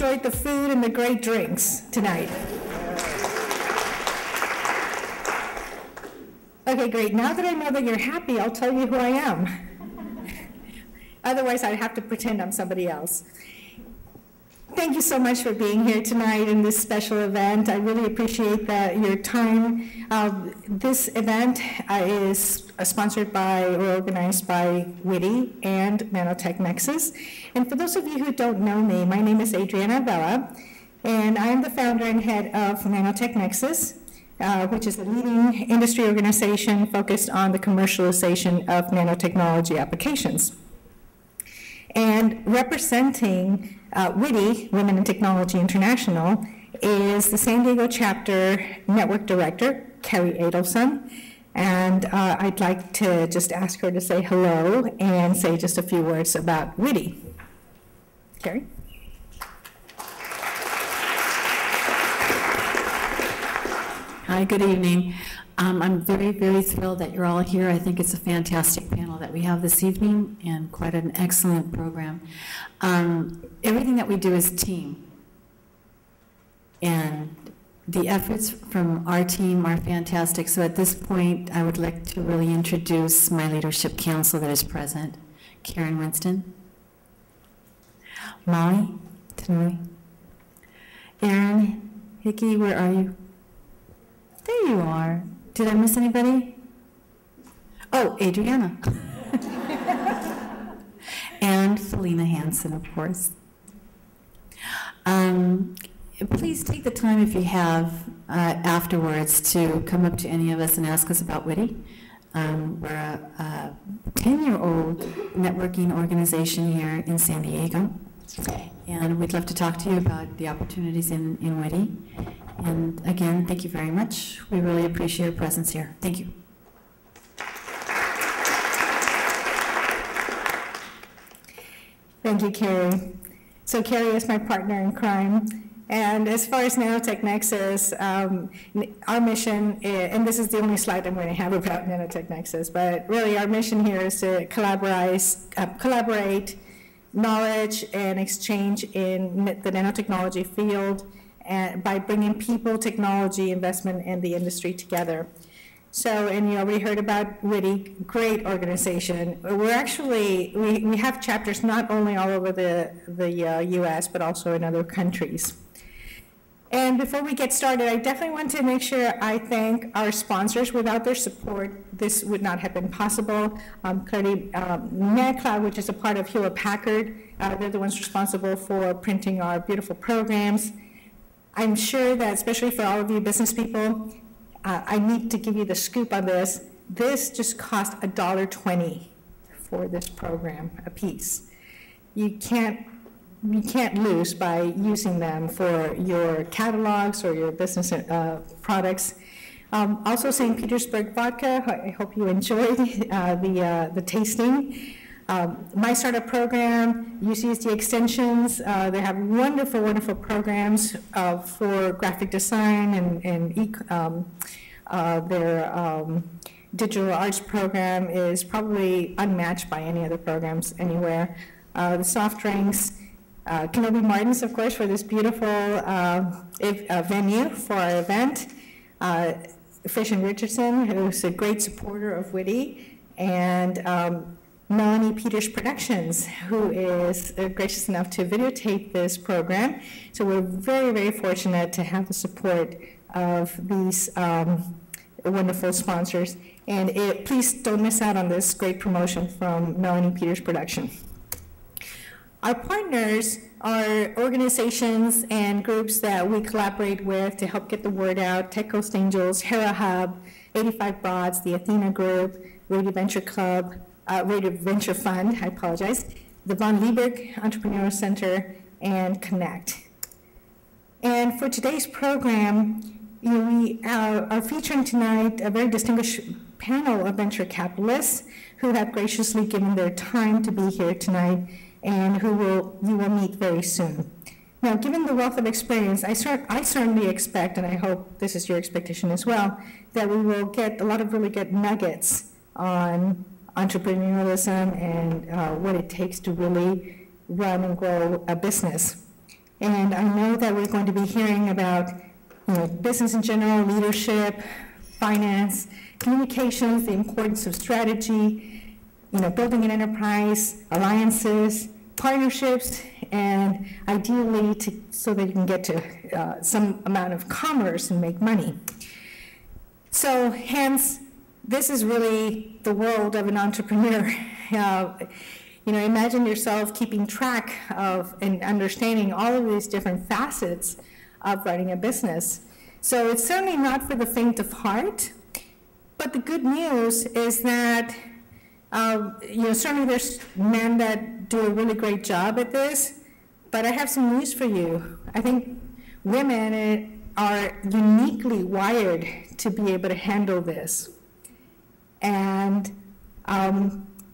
enjoyed the food and the great drinks tonight. Okay, great. Now that I know that you're happy, I'll tell you who I am. Otherwise, I'd have to pretend I'm somebody else. Thank you so much for being here tonight in this special event. I really appreciate your time. This event is sponsored by or organized by WITI and Nanotech Nexus. And for those of you who don't know me, my name is Adriana Vela, and I am the founder and head of Nanotech Nexus, which is a leading industry organization focused on the commercialization of nanotechnology applications. And representing WITI, Women in Technology International, is the San Diego chapter network director, Carrie Adelson. And I'd like to just ask her to say hello and say just a few words about WITI. Carrie? Hi, good evening. I'm very, very thrilled that you're all here. I think it's a fantastic panel that we have this evening and quite an excellent program. Everything that we do is team. And the efforts from our team are fantastic. So at this point, I would like to really introduce my leadership council that is present. Karen Winston, Molly Tanui, Aaron Hickey, where are you? There you are. Did I miss anybody? Oh, Adriana. And Felina Hansen, of course. Please take the time, if you have, afterwards to come up to any of us and ask us about WITI. We're a 10-year-old networking organization here in San Diego. And we'd love to talk to you about the opportunities in WITI. And again, thank you very much. We really appreciate your presence here. Thank you. Thank you, Carrie. So Carrie is my partner in crime. And as far as Nanotech Nexus, our mission, and this is the only slide I'm going to have about Nanotech Nexus, but really our mission here is to collaborate knowledge and exchange in the nanotechnology field, and by bringing people, technology, investment, and the industry together. So, and you already heard about WITI, great organization. We're actually, we have chapters not only all over the US, but also in other countries. And before we get started, I definitely want to make sure I thank our sponsors. Without their support, this would not have been possible. Clearly, NetCloud, which is a part of Hewlett Packard, they're the ones responsible for printing our beautiful programs. I'm sure that, especially for all of you business people, I need to give you the scoop on this. This just cost $1.20 for this program a piece. You can't lose by using them for your catalogs or your business products. Also, St. Petersburg Vodka, I hope you enjoyed the tasting. My Startup Program, UCSD Extensions, they have wonderful, wonderful programs for graphic design and their digital arts program is probably unmatched by any other programs anywhere. The soft drinks, Kenobi Martins, of course, for this beautiful venue for our event. Fish and Richardson, who's a great supporter of WITI, and Melanie Peters Productions, who is gracious enough to videotape this program. So we're very, very fortunate to have the support of these wonderful sponsors. And please don't miss out on this great promotion from Melanie Peters Production. Our partners are organizations and groups that we collaborate with to help get the word out: Tech Coast Angels, Hera Hub, 85 Broads, the Athena Group, Radio Venture Club, Radio Venture Fund, I apologize, the Von Lieberg Entrepreneurial Center, and Connect. And for today's program, we are featuring tonight a very distinguished panel of venture capitalists who have graciously given their time to be here tonight, and who you will meet very soon. Now, given the wealth of experience, I certainly expect, and I hope this is your expectation as well, that we will get a lot of really good nuggets on entrepreneurialism and what it takes to really run and grow a business. And I know that we're going to be hearing about business in general, leadership, finance, communications, the importance of strategy, building an enterprise, alliances, partnerships, and ideally so that you can get to some amount of commerce and make money. So hence, this is really the world of an entrepreneur. Imagine yourself keeping track of and understanding all of these different facets of running a business. So it's certainly not for the faint of heart, but the good news is that certainly there's men that do a really great job at this, but I have some news for you. I think women are uniquely wired to be able to handle this. And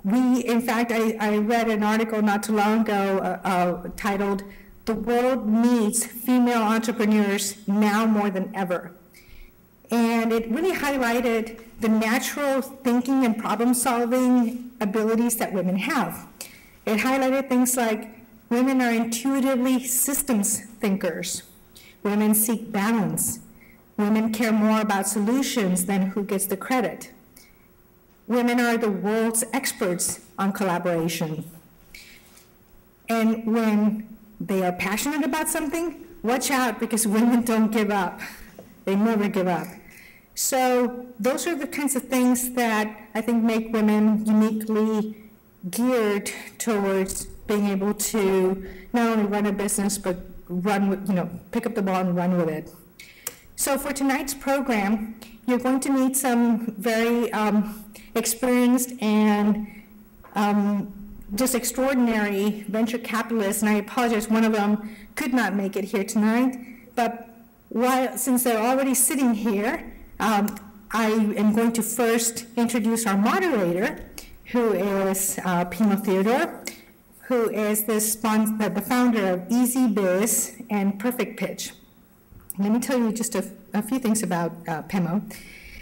in fact, I read an article not too long ago titled, "The World Needs Female Entrepreneurs Now More Than Ever." And it really highlighted the natural thinking and problem-solving abilities that women have. It highlighted things like women are intuitively systems thinkers. Women seek balance. Women care more about solutions than who gets the credit. Women are the world's experts on collaboration. And when they are passionate about something, watch out, because women don't give up. They never give up. So those are the kinds of things that I think make women uniquely geared towards being able to not only run a business, but pick up the ball and run with it. So for tonight's program, you're going to meet some very experienced and just extraordinary venture capitalists, and I apologize, one of them could not make it here tonight, but since they're already sitting here, I am going to first introduce our moderator, who is Pemo Theodore, who is the founder of Ezebis and Perfect Pitch. Let me tell you just a few things about Pemo.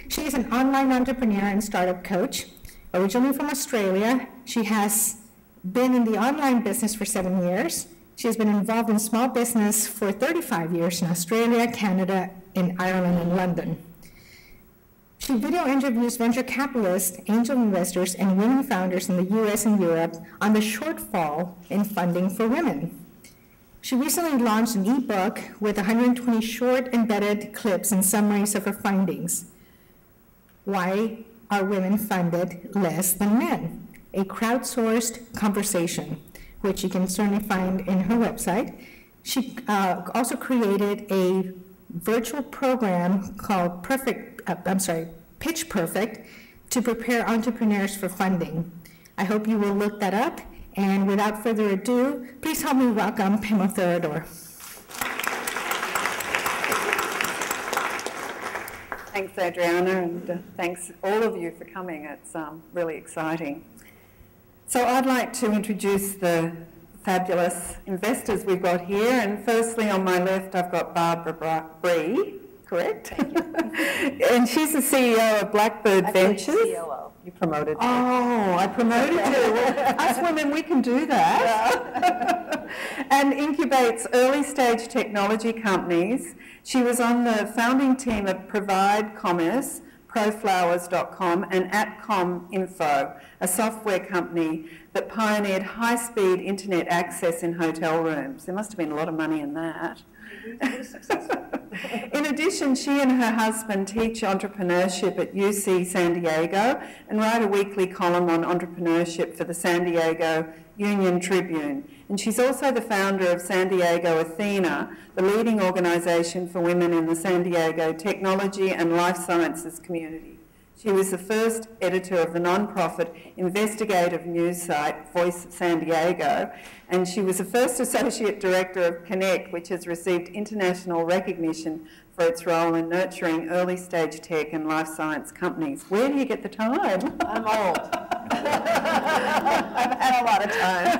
She is an online entrepreneur and startup coach. Originally from Australia, she has been in the online business for 7 years. She has been involved in small business for 35 years in Australia, Canada, in Ireland, and London. She video interviews venture capitalists, angel investors, and women founders in the US and Europe on the shortfall in funding for women. She recently launched an ebook with 120 short embedded clips and summaries of her findings. Why are women funded less than men? A crowdsourced conversation, which you can certainly find in her website. She also created a virtual program called Pitch Perfect to prepare entrepreneurs for funding. I hope you will look that up, and without further ado, please help me welcome Pemo Theodore. Thanks, Adriana, and thanks all of you for coming. It's really exciting. So I'd like to introduce the fabulous investors we've got here, and firstly on my left I've got Barbara Bree, correct? And she's the CEO of Blackbird Ventures. COO. You promoted me. Oh, I promoted you. Well, us women, we can do that. Yeah. And incubates early stage technology companies. She was on the founding team of Provide Commerce, proflowers.com, and Atcom Info, a software company that pioneered high-speed internet access in hotel rooms. There must have been a lot of money in that. In addition, she and her husband teach entrepreneurship at UC San Diego and write a weekly column on entrepreneurship for the San Diego Union Tribune. And she's also the founder of San Diego Athena, the leading organisation for women in the San Diego technology and life sciences community. She was the first editor of the non-profit investigative news site Voice San Diego, and she was the first associate director of Connect, which has received international recognition for its role in nurturing early stage tech and life science companies. Where do you get the time? I'm old. I've had a lot of time.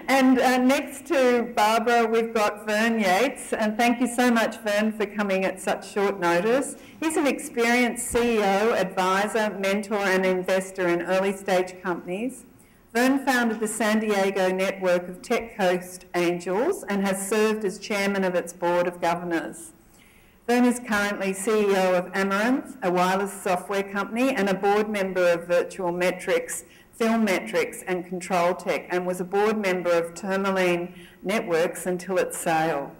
And next to Barbara, we've got Vern Yates, and thank you so much, Vern, for coming at such short notice. He's an experienced CEO, advisor, mentor, and investor in early stage companies. Vern founded the San Diego network of Tech Coast Angels and has served as chairman of its board of governors. Vern is currently CEO of Ameranth, a wireless software company, and a board member of Virtual Metrics, Film Metrics and Control Tech, and was a board member of Tourmaline Networks until its sale.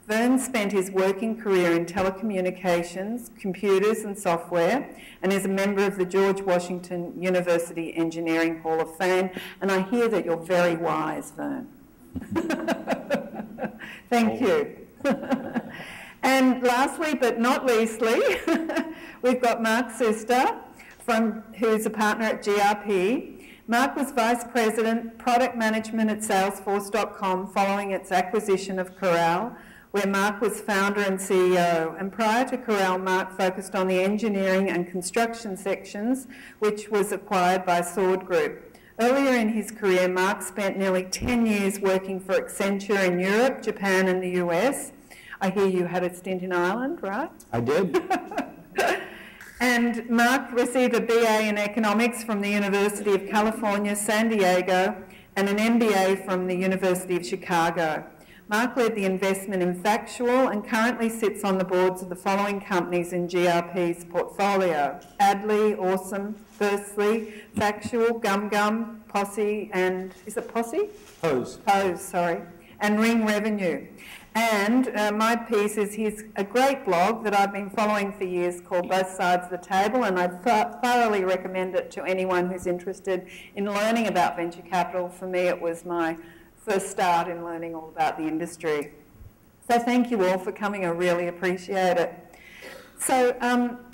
Vern spent his working career in telecommunications, computers and software, and is a member of the George Washington University Engineering Hall of Fame. And I hear that you're very wise, Vern. Thank you. And lastly, but not leastly, we've got Mark Suster, who's a partner at GRP. Mark was Vice President, Product Management at Salesforce.com following its acquisition of Corral, where Mark was founder and CEO. And prior to Corral, Mark focused on the engineering and construction sections, which was acquired by Sword Group. Earlier in his career, Mark spent nearly 10 years working for Accenture in Europe, Japan and the US. I hear you had a stint in Ireland, right? I did. And Mark received a BA in economics from the University of California, San Diego, and an MBA from the University of Chicago. Mark led the investment in Factual and currently sits on the boards of the following companies in GRP's portfolio: Adley, Awesome, Firstly, Factual, Gum Gum, Posse, and is it Posse? Pose. Pose, sorry, and Ring Revenue. And my piece is a great blog that I've been following for years called Both Sides of the Table, and I'd thoroughly recommend it to anyone who's interested in learning about venture capital. For me, it was my first start in learning all about the industry. So thank you all for coming. I really appreciate it. So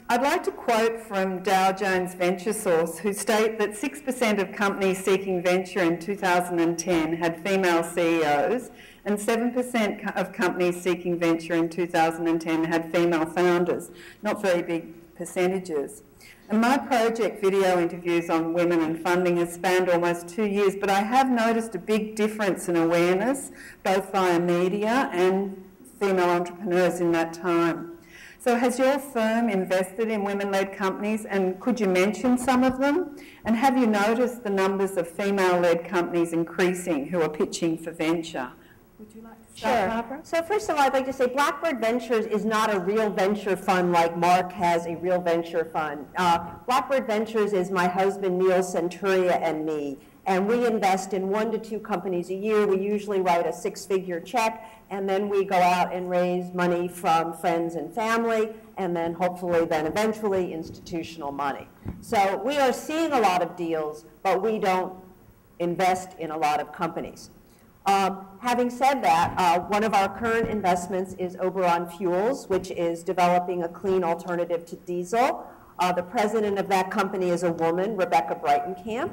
I'd like to quote from Dow Jones Venture Source, who state that 6% of companies seeking venture in 2010 had female CEOs, and 7% of companies seeking venture in 2010 had female founders. Not very big percentages. And my project, Video Interviews on Women and Funding, has spanned almost 2 years, but I have noticed a big difference in awareness, both via media and female entrepreneurs in that time. So has your firm invested in women-led companies, and could you mention some of them? And have you noticed the numbers of female-led companies increasing who are pitching for venture? Would you like to start, Barbara? So first of all, I'd like to say Blackbird Ventures is not a real venture fund like Mark has a real venture fund. Blackbird Ventures is my husband Neil Centuria and me, and we invest in 1 to 2 companies a year. We usually write a 6-figure check, and then we go out and raise money from friends and family, and then hopefully then eventually institutional money. So we are seeing a lot of deals, but we don't invest in a lot of companies. Having said that, one of our current investments is Oberon Fuels, which is developing a clean alternative to diesel. The president of that company is a woman, Rebecca Breitenkamp,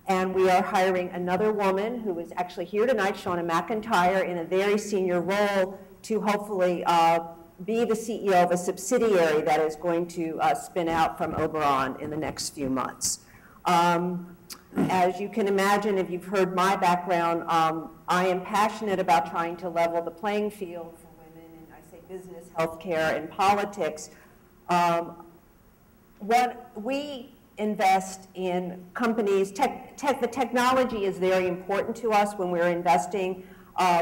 and we are hiring another woman who is actually here tonight, Shauna McIntyre, in a very senior role to hopefully be the CEO of a subsidiary that is going to spin out from Oberon in the next few months. As you can imagine, if you've heard my background, I am passionate about trying to level the playing field for women in, I say, business, healthcare, and politics. What we invest in companies, the technology is very important to us when we're investing.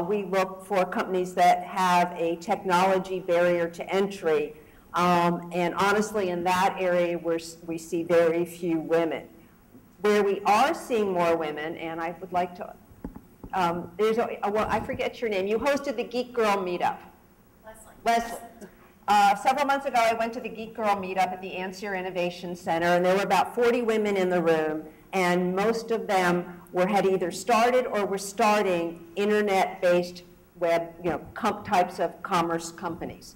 We look for companies that have a technology barrier to entry. And honestly, in that area, we see very few women. Where we are seeing more women, and I would like to, well, I forget your name. You hosted the Geek Girl Meetup. Leslie. Several months ago, I went to the Geek Girl Meetup at the Answer Innovation Center, and there were about 40 women in the room, and most of them had either started or were starting internet-based web, types of commerce companies.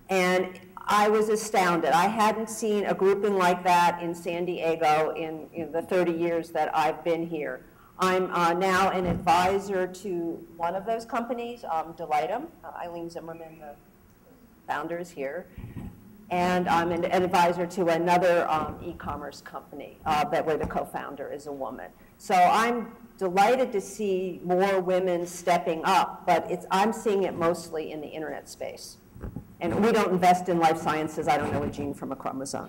And I was astounded. I hadn't seen a grouping like that in San Diego in the 30 years that I've been here. I'm now an advisor to one of those companies, Delightem. Eileen Zimmerman, the founder, is here. And I'm an advisor to another e-commerce company where the co-founder is a woman. So I'm delighted to see more women stepping up, but I'm seeing it mostly in the internet space. And we don't invest in life sciences. I don't know a gene from a chromosome.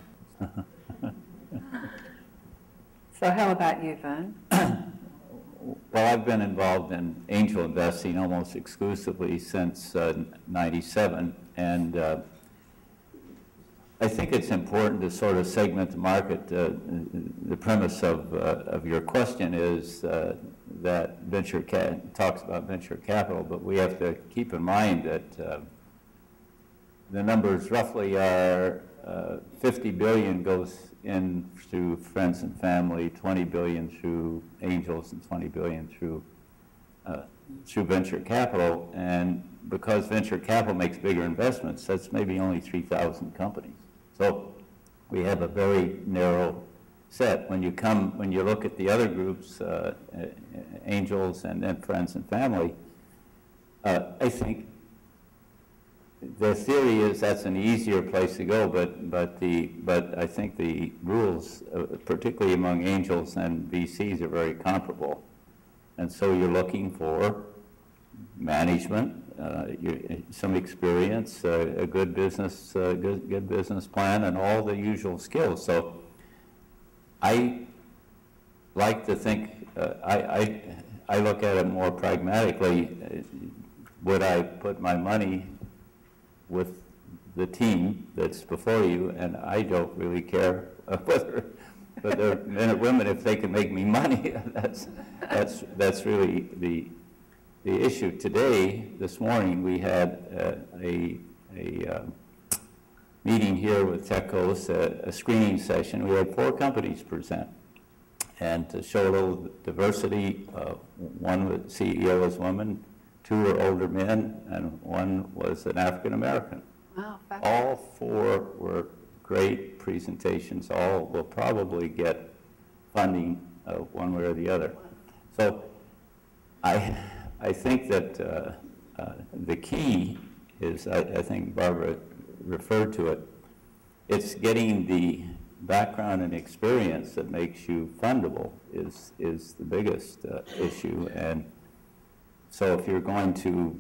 So how about you, Vern? Well, I've been involved in angel investing almost exclusively since '97, and I think it's important to sort of segment the market. The premise of your question is that talks about venture capital, but we have to keep in mind that the numbers roughly are 50 billion goes in through friends and family, 20 billion through angels, and 20 billion through venture capital. And because venture capital makes bigger investments, that's maybe only 3,000 companies. So we have a very narrow set. When you look at the other groups, angels and then friends and family, I think the theory is that's an easier place to go, but I think the rules, particularly among angels and VCs, are very comparable. And so you're looking for management, some experience, a good business, good business plan, and all the usual skills. So I like to think, I look at it more pragmatically. Would I put my money with the team that's before you? And I don't really care whether they're men or women, if they can make me money. That's really the issue. Today, this morning, we had a meeting here with TechCos, a screening session. We had 4 companies present, and to show a little diversity, one CEO was woman, 2 were older men, and 1 was an African American. Wow, all 4 were great presentations. All will probably get funding one way or the other. So I think that the key is, I think Barbara referred to it, it's getting the background and experience that makes you fundable is the biggest issue. And so if you're going to,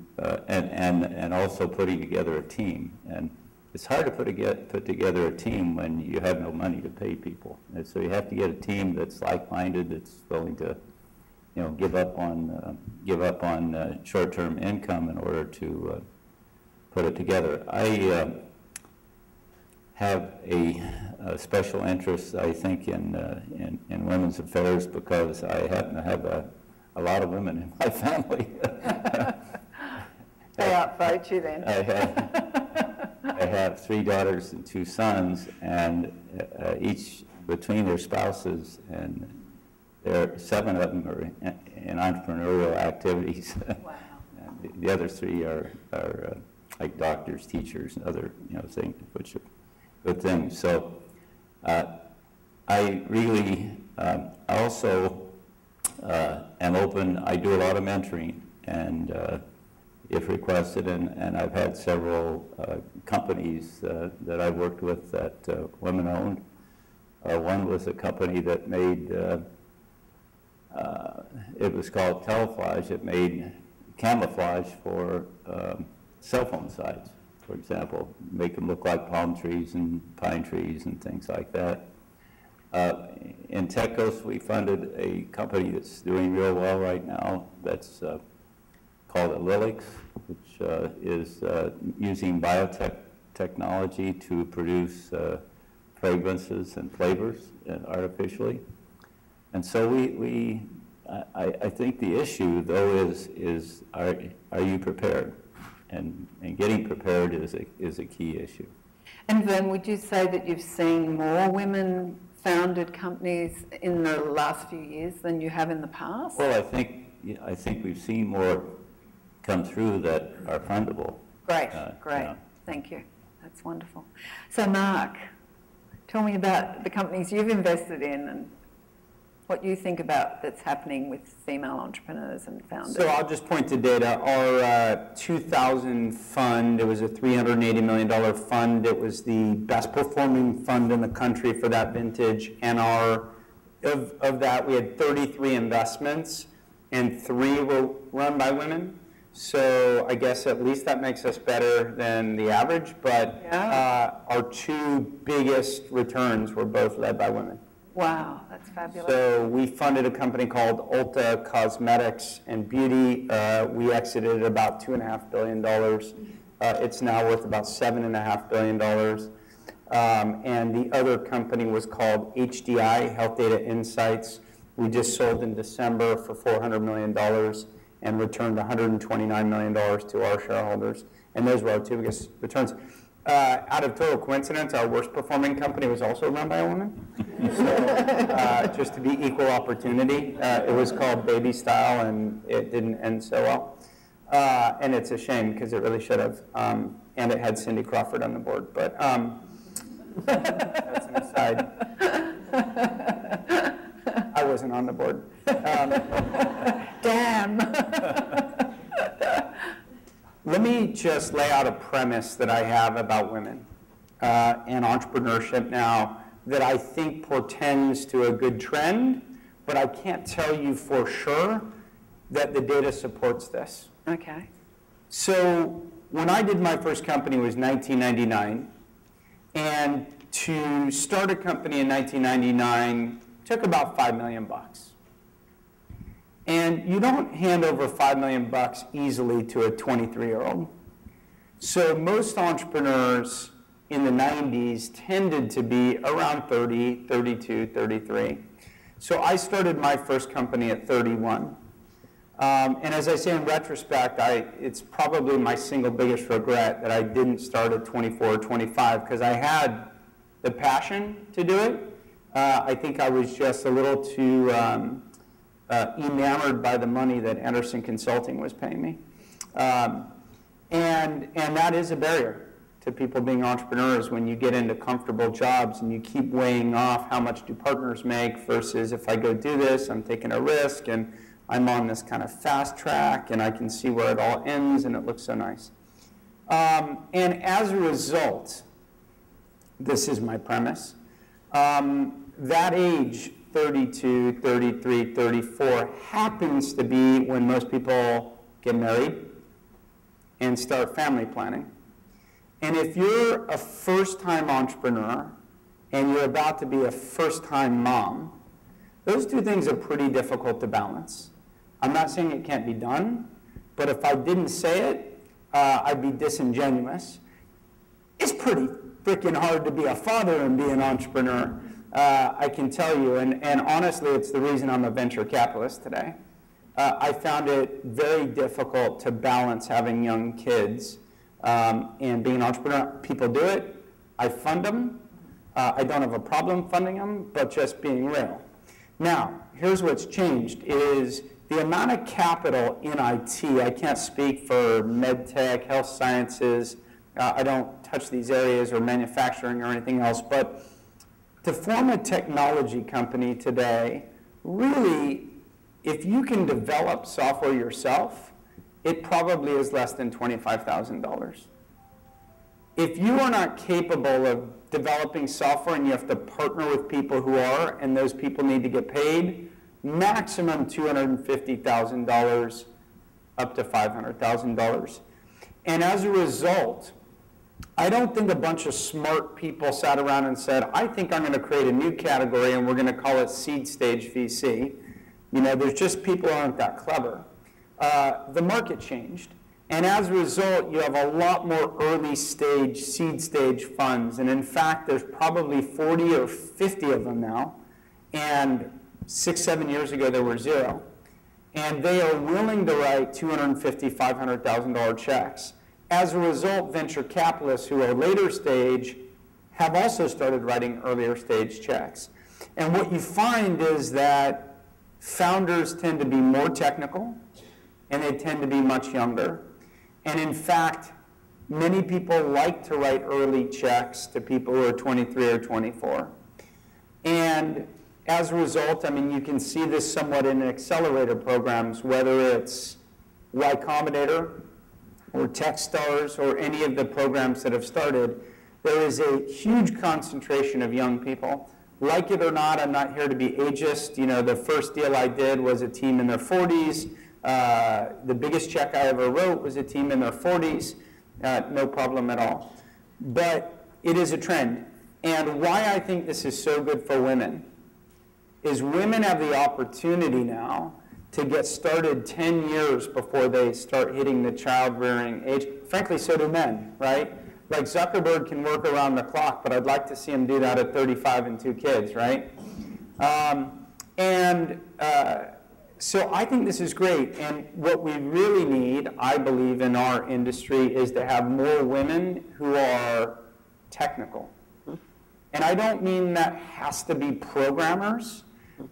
and also putting together a team, and it's hard to put together a team when you have no money to pay people. And so you have to get a team that's like-minded, that's willing to, give up on short-term income in order to put it together. I have a special interest, I think, in women's affairs because I happen to have a lot of women in my family. They outvote you then. I have 3 daughters and 2 sons, and each between their spouses, and 7 of them are in entrepreneurial activities. Wow. And the other 3 are like doctors, teachers, and other things, which are good things. So I really also am open. I do a lot of mentoring, and if requested, and I've had several companies that I've worked with that women owned. One was a company that made, it was called Teleflage. It made camouflage for cell phone sites, for example, make them look like palm trees and pine trees and things like that. In TechCos, we funded a company that's doing real well right now that's called Lilix, which is using biotech technology to produce fragrances and flavors artificially. And so I think the issue, though, is are you prepared? And getting prepared is a key issue. And Vern, would you say that you've seen more women-founded companies in the last few years than you have in the past? Well, I think we've seen more come through that are fundable. Great, great. Thank you. That's wonderful. So, Mark, tell me about the companies you've invested in and what you think about that's happening with female entrepreneurs and founders. So I'll just point to data. Our 2000 fund, it was a $380 million fund. It was the best performing fund in the country for that vintage. And of that, we had 33 investments, and 3 were run by women. So I guess at least that makes us better than the average. But our 2 biggest returns were both led by women. Wow, that's fabulous. So we funded a company called Ulta Cosmetics and Beauty. We exited at about $2.5 billion. It's now worth about $7.5 billion. And the other company was called HDI, Health Data Insights. We just sold in December for $400 million and returned $129 million to our shareholders. And those were our two biggest returns. Out of total coincidence, our worst performing company was also run by a woman. So just to be equal opportunity, it was called Baby Style, and it didn't end so well. And it's a shame because it really should have. And it had Cindy Crawford on the board. But that's an aside. I wasn't on the board. Damn. Let me just lay out a premise that I have about women and entrepreneurship now that I think portends to a good trend, but I can't tell you for sure that the data supports this. Okay. So when I did my first company was 1999, and to start a company in 1999 took about $5 million. And you don't hand over $5 million easily to a 23-year-old. So most entrepreneurs in the 90s tended to be around 30, 32, 33. So I started my first company at 31. And as I say in retrospect, it's probably my single biggest regret that I didn't start at 24 or 25 because I had the passion to do it. I think I was just a little too enamored by the money that Anderson Consulting was paying me. And that is a barrier to people being entrepreneurs when you get into comfortable jobs and you keep weighing off how much do partners make versus if I go do this, I'm taking a risk and I'm on this kind of fast track and I can see where it all ends and it looks so nice. And as a result, this is my premise, that age, 32, 33, 34, happens to be when most people get married and start family planning. And if you're a first-time entrepreneur and you're about to be a first-time mom, those two things are pretty difficult to balance. I'm not saying it can't be done, but if I didn't say it, I'd be disingenuous. It's pretty freaking hard to be a father and be an entrepreneur. I can tell you, and honestly, it's the reason I'm a venture capitalist today. I found it very difficult to balance having young kids and being an entrepreneur. People do it. I fund them. I don't have a problem funding them, but just being real. Now, here's what's changed is the amount of capital in IT. I can't speak for med tech, health sciences. I don't touch these areas or manufacturing or anything else, but to form a technology company today, really, if you can develop software yourself, it probably is less than $25,000. If you are not capable of developing software and you have to partner with people who are, and those people need to get paid, maximum $250,000 up to $500,000. And as a result, I don't think a bunch of smart people sat around and said, I think I'm going to create a new category and we're going to call it seed stage VC. You know, there's just people who aren't that clever. The market changed. And as a result, you have a lot more early stage, seed stage funds. And in fact, there's probably 40 or 50 of them now. And 6, 7 years ago, there were 0. And they are willing to write $250,000, $500,000 checks. As a result, venture capitalists who are later stage have also started writing earlier stage checks. And what you find is that founders tend to be more technical, and they tend to be much younger. And in fact, many people like to write early checks to people who are 23 or 24. And as a result, I mean, you can see this somewhat in accelerator programs, whether it's Y Combinator or Techstars or any of the programs that have started. There is a huge concentration of young people. Like it or not, I'm not here to be ageist. You know, the first deal I did was a team in their 40s. The biggest check I ever wrote was a team in their 40s. No problem at all. But it is a trend. And why I think this is so good for women is women have the opportunity now to get started 10 years before they start hitting the childbearing age. Frankly, so do men, right? Like Zuckerberg can work around the clock, but I'd like to see him do that at 35 and 2 kids, right? So I think this is great. And what we really need, I believe, in our industry is to have more women who are technical. And I don't mean that has to be programmers,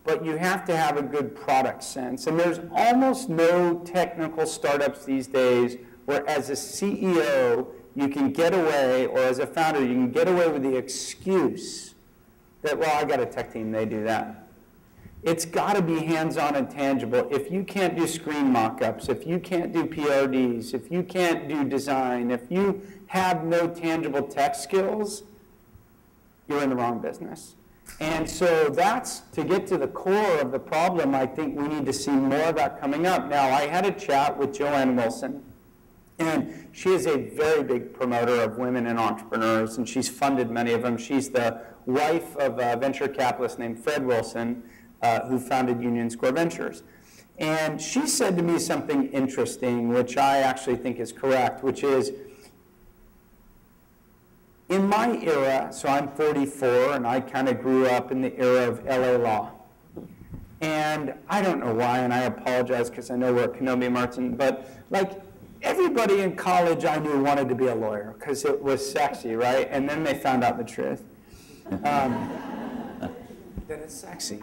but you have to have a good product sense. And there's almost no technical startups these days where as a CEO, you can get away, or as a founder, you can get away with the excuse that, well, I got a tech team, they do that. It's got to be hands-on and tangible. If you can't do screen mock-ups, if you can't do PRDs, if you can't do design, if you have no tangible tech skills, you're in the wrong business. And so that's, to get to the core of the problem, I think we need to see more of that coming up. Now, I had a chat with Joanne Wilson, and she is a very big promoter of women and entrepreneurs, and she's funded many of them. She's the wife of a venture capitalist named Fred Wilson, who founded Union Square Ventures. And she said to me something interesting, which I actually think is correct, which is, in my era, so I'm 44, and I kind of grew up in the era of LA law. And I don't know why, and I apologize because I know we're at Kenobi Martin, but like everybody in college I knew wanted to be a lawyer because it was sexy, right? And then they found out the truth. That it's sexy.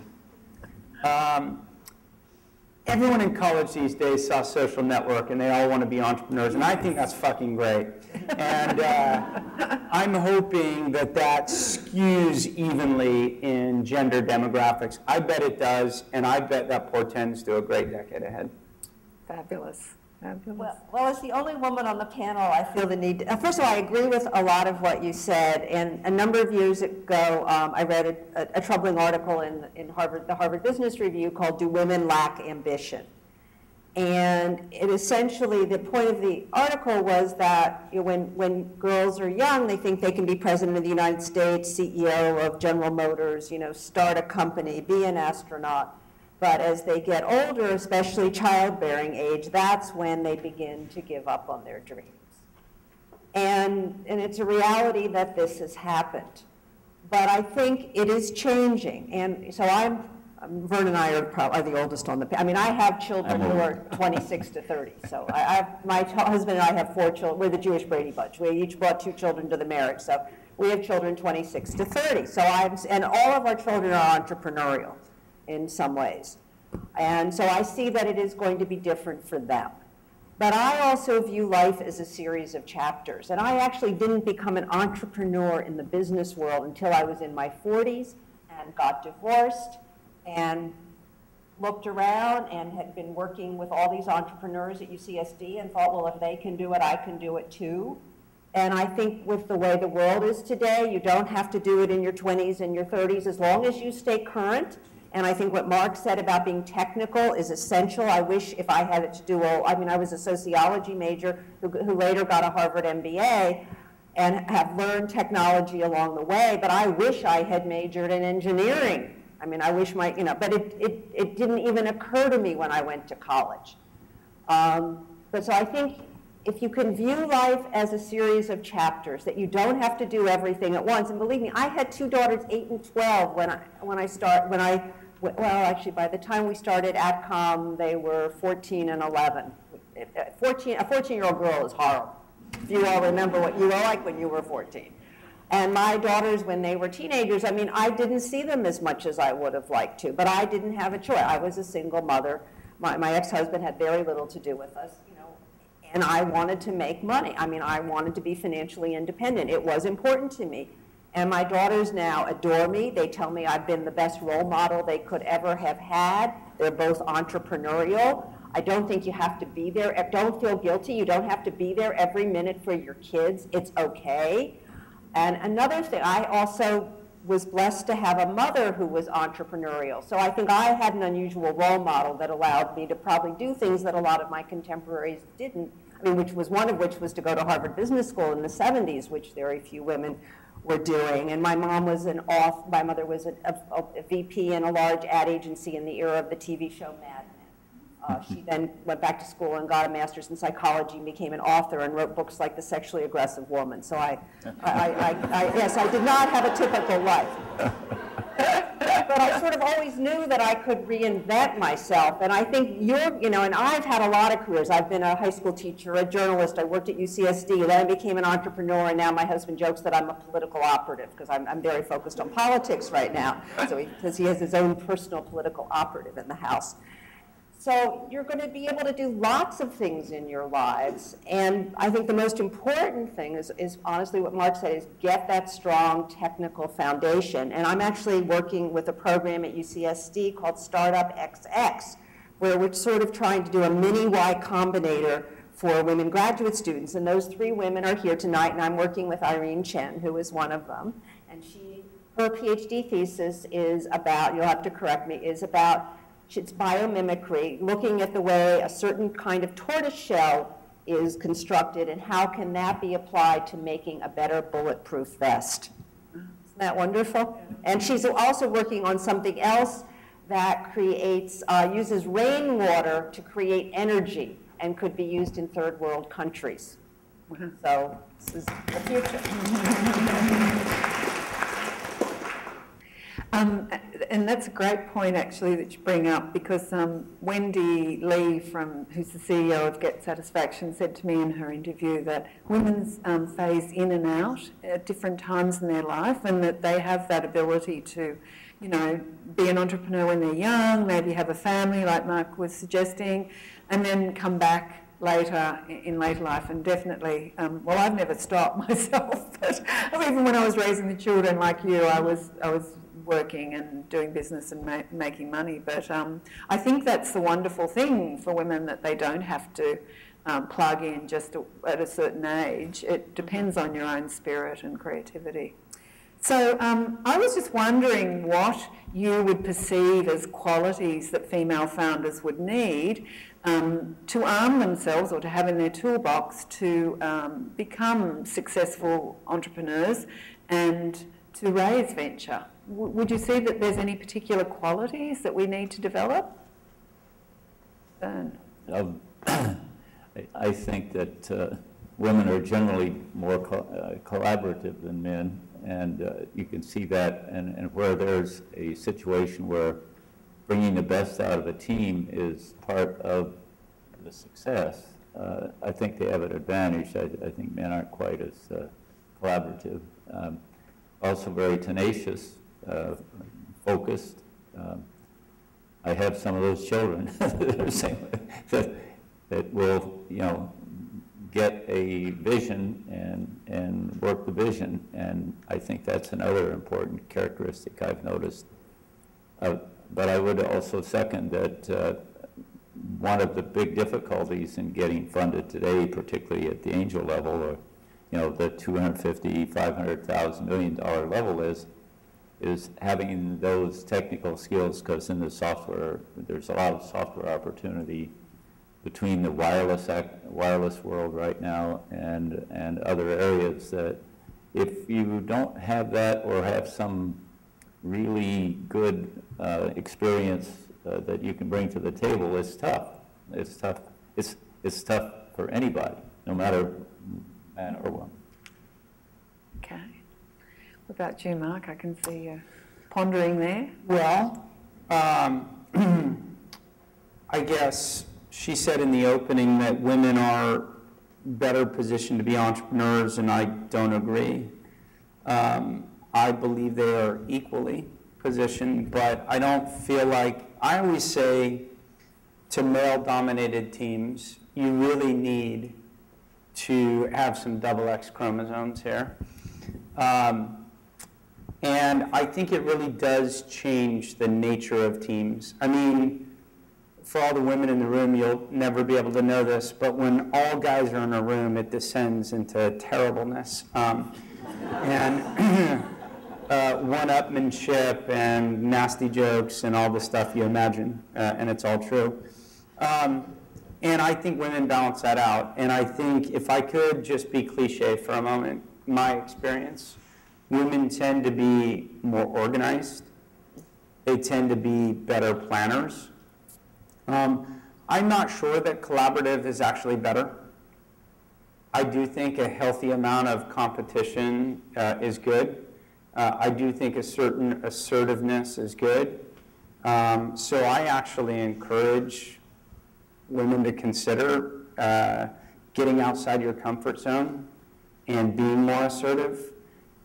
Everyone in college these days saw Social Network, and they all want to be entrepreneurs, and I think that's fucking great. And I'm hoping that that skews evenly in gender demographics. I bet it does, and I bet that portends to a great decade ahead. Fabulous. Fabulous. Well, as the only woman on the panel, I feel the need to, first of all, I agree with a lot of what you said. And a number of years ago, I read a troubling article in the Harvard Business Review called "Do Women Lack Ambition?" And it essentially, the point of the article was that, you know, when girls are young, they think they can be president of the United States, CEO of General Motors, you know, start a company, be an astronaut. But as they get older, especially childbearing age, that's when they begin to give up on their dreams. And it's a reality that this has happened. But I think it is changing. And so Vern and I are the oldest on the, I mean, I have children who are 26 to 30. So my husband and I have 4 children. We're the Jewish Brady Bunch. We each brought 2 children to the marriage. So we have children 26 to 30. So and all of our children are entrepreneurial in some ways. And so I see that it is going to be different for them. But I also view life as a series of chapters. And I actually didn't become an entrepreneur in the business world until I was in my 40s and got divorced and looked around and had been working with all these entrepreneurs at UCSD and thought, well, if they can do it, I can do it too. And I think with the way the world is today, you don't have to do it in your 20s and your 30s as long as you stay current. And I think what Mark said about being technical is essential. I wish if I had it to do, I mean, I was a sociology major who later got a Harvard MBA and have learned technology along the way, but I wish I had majored in engineering. I mean, I wish but it didn't even occur to me when I went to college. But so I think if you can view life as a series of chapters, that you don't have to do everything at once. And believe me, I had 2 daughters, 8 and 12, actually, by the time we started AtCom, they were 14 and 11. A 14-year-old girl is horrible. If you all remember what you were like when you were 14. And my daughters, when they were teenagers, I mean, I didn't see them as much as I would have liked to, but I didn't have a choice. I was a single mother. My ex-husband had very little to do with us, you know, and I wanted to make money. I mean, I wanted to be financially independent. It was important to me. And my daughters now adore me. They tell me I've been the best role model they could ever have had. They're both entrepreneurial. I don't think you have to be there. Don't feel guilty. You don't have to be there every minute for your kids. It's okay. And another thing, I also was blessed to have a mother who was entrepreneurial. So I think I had an unusual role model that allowed me to probably do things that a lot of my contemporaries didn't. I mean, one of which was to go to Harvard Business School in the 70s, which very few women were doing. And my mom was my mother was a VP in a large ad agency in the era of the TV show Mad Men. She then went back to school and got a master's in psychology and became an author and wrote books like The Sexually Aggressive Woman. So yes, I did not have a typical life. But I sort of always knew that I could reinvent myself. And I think and I've had a lot of careers. I've been a high school teacher, a journalist. I worked at UCSD. Then I became an entrepreneur. And now my husband jokes that I'm a political operative because I'm very focused on politics right now. Because he has his own personal political operative in the house. So you're going to be able to do lots of things in your lives. And I think the most important thing is honestly what Mark said, is get that strong technical foundation. And I'm actually working with a program at UCSD called Startup XX, where we're sort of trying to do a mini Y Combinator for women graduate students. And those 3 women are here tonight, and I'm working with Irene Chen, who is one of them. And her PhD thesis is about, you'll have to correct me, is about it's biomimicry, looking at the way a certain kind of tortoise shell is constructed and how can that be applied to making a better bulletproof vest. Isn't that wonderful? And she's also working on something else that uses rainwater to create energy and could be used in third world countries. So this is the future. And that's a great point, actually, that you bring up, because Wendy Lee, who's the CEO of Get Satisfaction, said to me in her interview that women phase in and out at different times in their life, and that they have that ability to, be an entrepreneur when they're young, maybe have a family, like Mark was suggesting, and then come back later in later life. And definitely, well, I've never stopped myself, but even when I was raising the children like you, I was working and doing business and making money. But I think that's the wonderful thing for women, that they don't have to plug in just at a certain age. It depends on your own spirit and creativity. So I was just wondering what you would perceive as qualities that female founders would need to arm themselves, or to have in their toolbox, to become successful entrepreneurs and to raise venture. Would you see that there's any particular qualities that we need to develop? Vern. I think that women are generally more collaborative than men, and you can see that, and where there's a situation where bringing the best out of a team is part of the success, I think they have an advantage. I think men aren't quite as collaborative. Also very tenacious, focused. I have some of those children that will, get a vision and work the vision, and I think that's another important characteristic I've noticed. But I would also second that one of the big difficulties in getting funded today, particularly at the angel level, or the $250,000, $500,000, $1 million level, is having those technical skills, because in the software, there's a lot of software opportunity between the wireless world right now and other areas, that if you don't have that, or have some really good experience that you can bring to the table, it's tough. It's tough. It's tough for anybody, no matter man or woman. Okay. What about you, Mark? I can see you pondering there. Well, I guess she said in the opening that women are better positioned to be entrepreneurs, and I don't agree. I believe they are equally positioned, but I don't feel like, I always say to male-dominated teams, you really need to have some XX chromosomes here. And I think it really does change the nature of teams. I mean, for all the women in the room, you'll never be able to know this, but when all guys are in a room, it descends into terribleness. And one-upmanship and nasty jokes and all the stuff you imagine, and it's all true. And I think women balance that out. And I think if I could just be cliche for a moment, my experience, Women tend to be more organized. They tend to be better planners. I'm not sure that collaborative is actually better. I do think a healthy amount of competition is good. I do think a certain assertiveness is good. So I actually encourage women to consider getting outside your comfort zone and being more assertive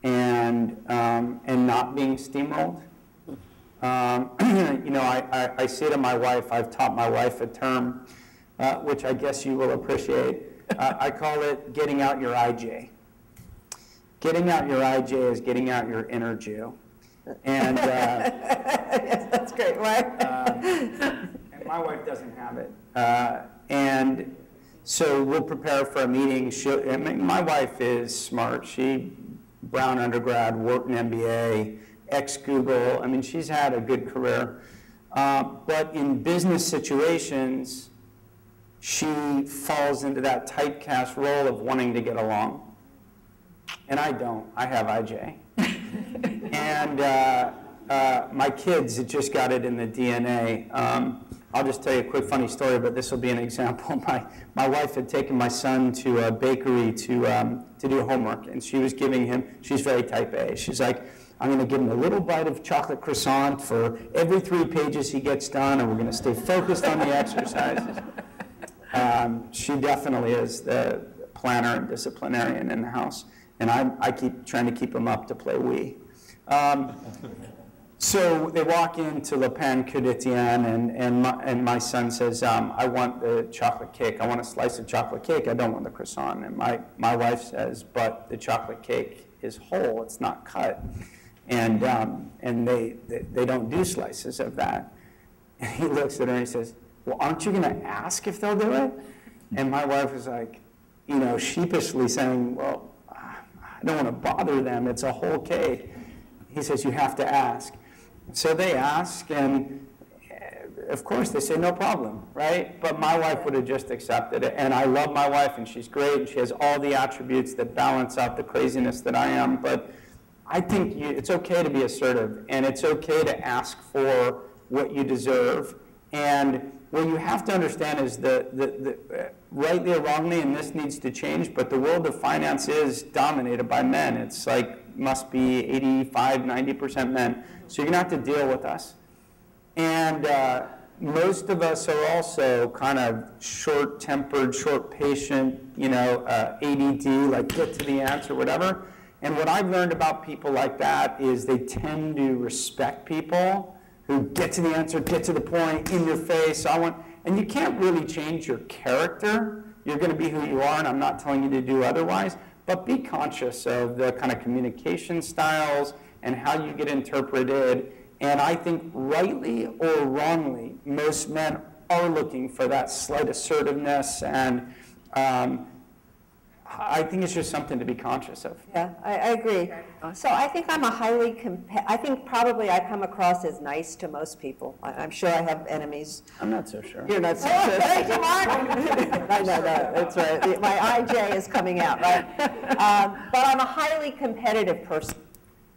and not being steamrolled. You know, I say to my wife, I've taught my wife a term, which I guess you will appreciate. I call it getting out your IJ. Getting out your IJ is getting out your inner Jew. And Yes, that's great, right? and my wife doesn't have it. And so we'll prepare for a meeting. I mean, my wife is smart. She, Brown undergrad, worked in MBA, ex-Google. I mean, she's had a good career. But in business situations, she falls into that typecast role of wanting to get along. And I don't. I have IJ. And my kids, it just got it in the DNA. I'll just tell you a quick funny story, but this will be an example. My wife had taken my son to a bakery to do homework, and she was giving him, she's very type A. She's like, I'm going to give him a little bite of chocolate croissant for every 3 pages he gets done, and we're going to stay focused on the exercises. She definitely is the planner and disciplinarian in the house, and I keep trying to keep him up to play Wii. So they walk into Le Pain Quotidien, and my son says, I want the chocolate cake. I want a slice of chocolate cake. I don't want the croissant. And my wife says, but the chocolate cake is whole. It's not cut. And they don't do slices of that. And he looks at her and he says, well, aren't you going to ask if they'll do it? And my wife was like, you know, sheepishly saying, well, I don't want to bother them. It's a whole cake. He says, you have to ask. So they ask, and of course they say no problem, right? But my wife would have just accepted it. And I love my wife, and she's great, and she has all the attributes that balance out the craziness that I am. But I think it's okay to be assertive, and it's okay to ask for what you deserve. And what you have to understand is rightly or wrongly, and this needs to change, but the world of finance is dominated by men. It's like, must be 85, 90% men. So you're going to have to deal with us. And most of us are also kind of short-tempered, short-patient, you know, ADD, like get to the answer, whatever. And what I've learned about people like that is they tend to respect people who get to the answer, get to the point, in your face. And you can't really change your character. You're going to be who you are, and I'm not telling you to do otherwise. But be conscious of the kind of communication styles and how you get interpreted. And I think rightly or wrongly, most men are looking for that slight assertiveness, and I think it's just something to be conscious of. Yeah, I agree. So I think I'm I think probably I come across as nice to most people. I'm sure I have enemies. I'm not so sure. You're not so sure. Thank you, Mark. I know that. That's right. My IJ is coming out, right? But I'm a highly competitive person.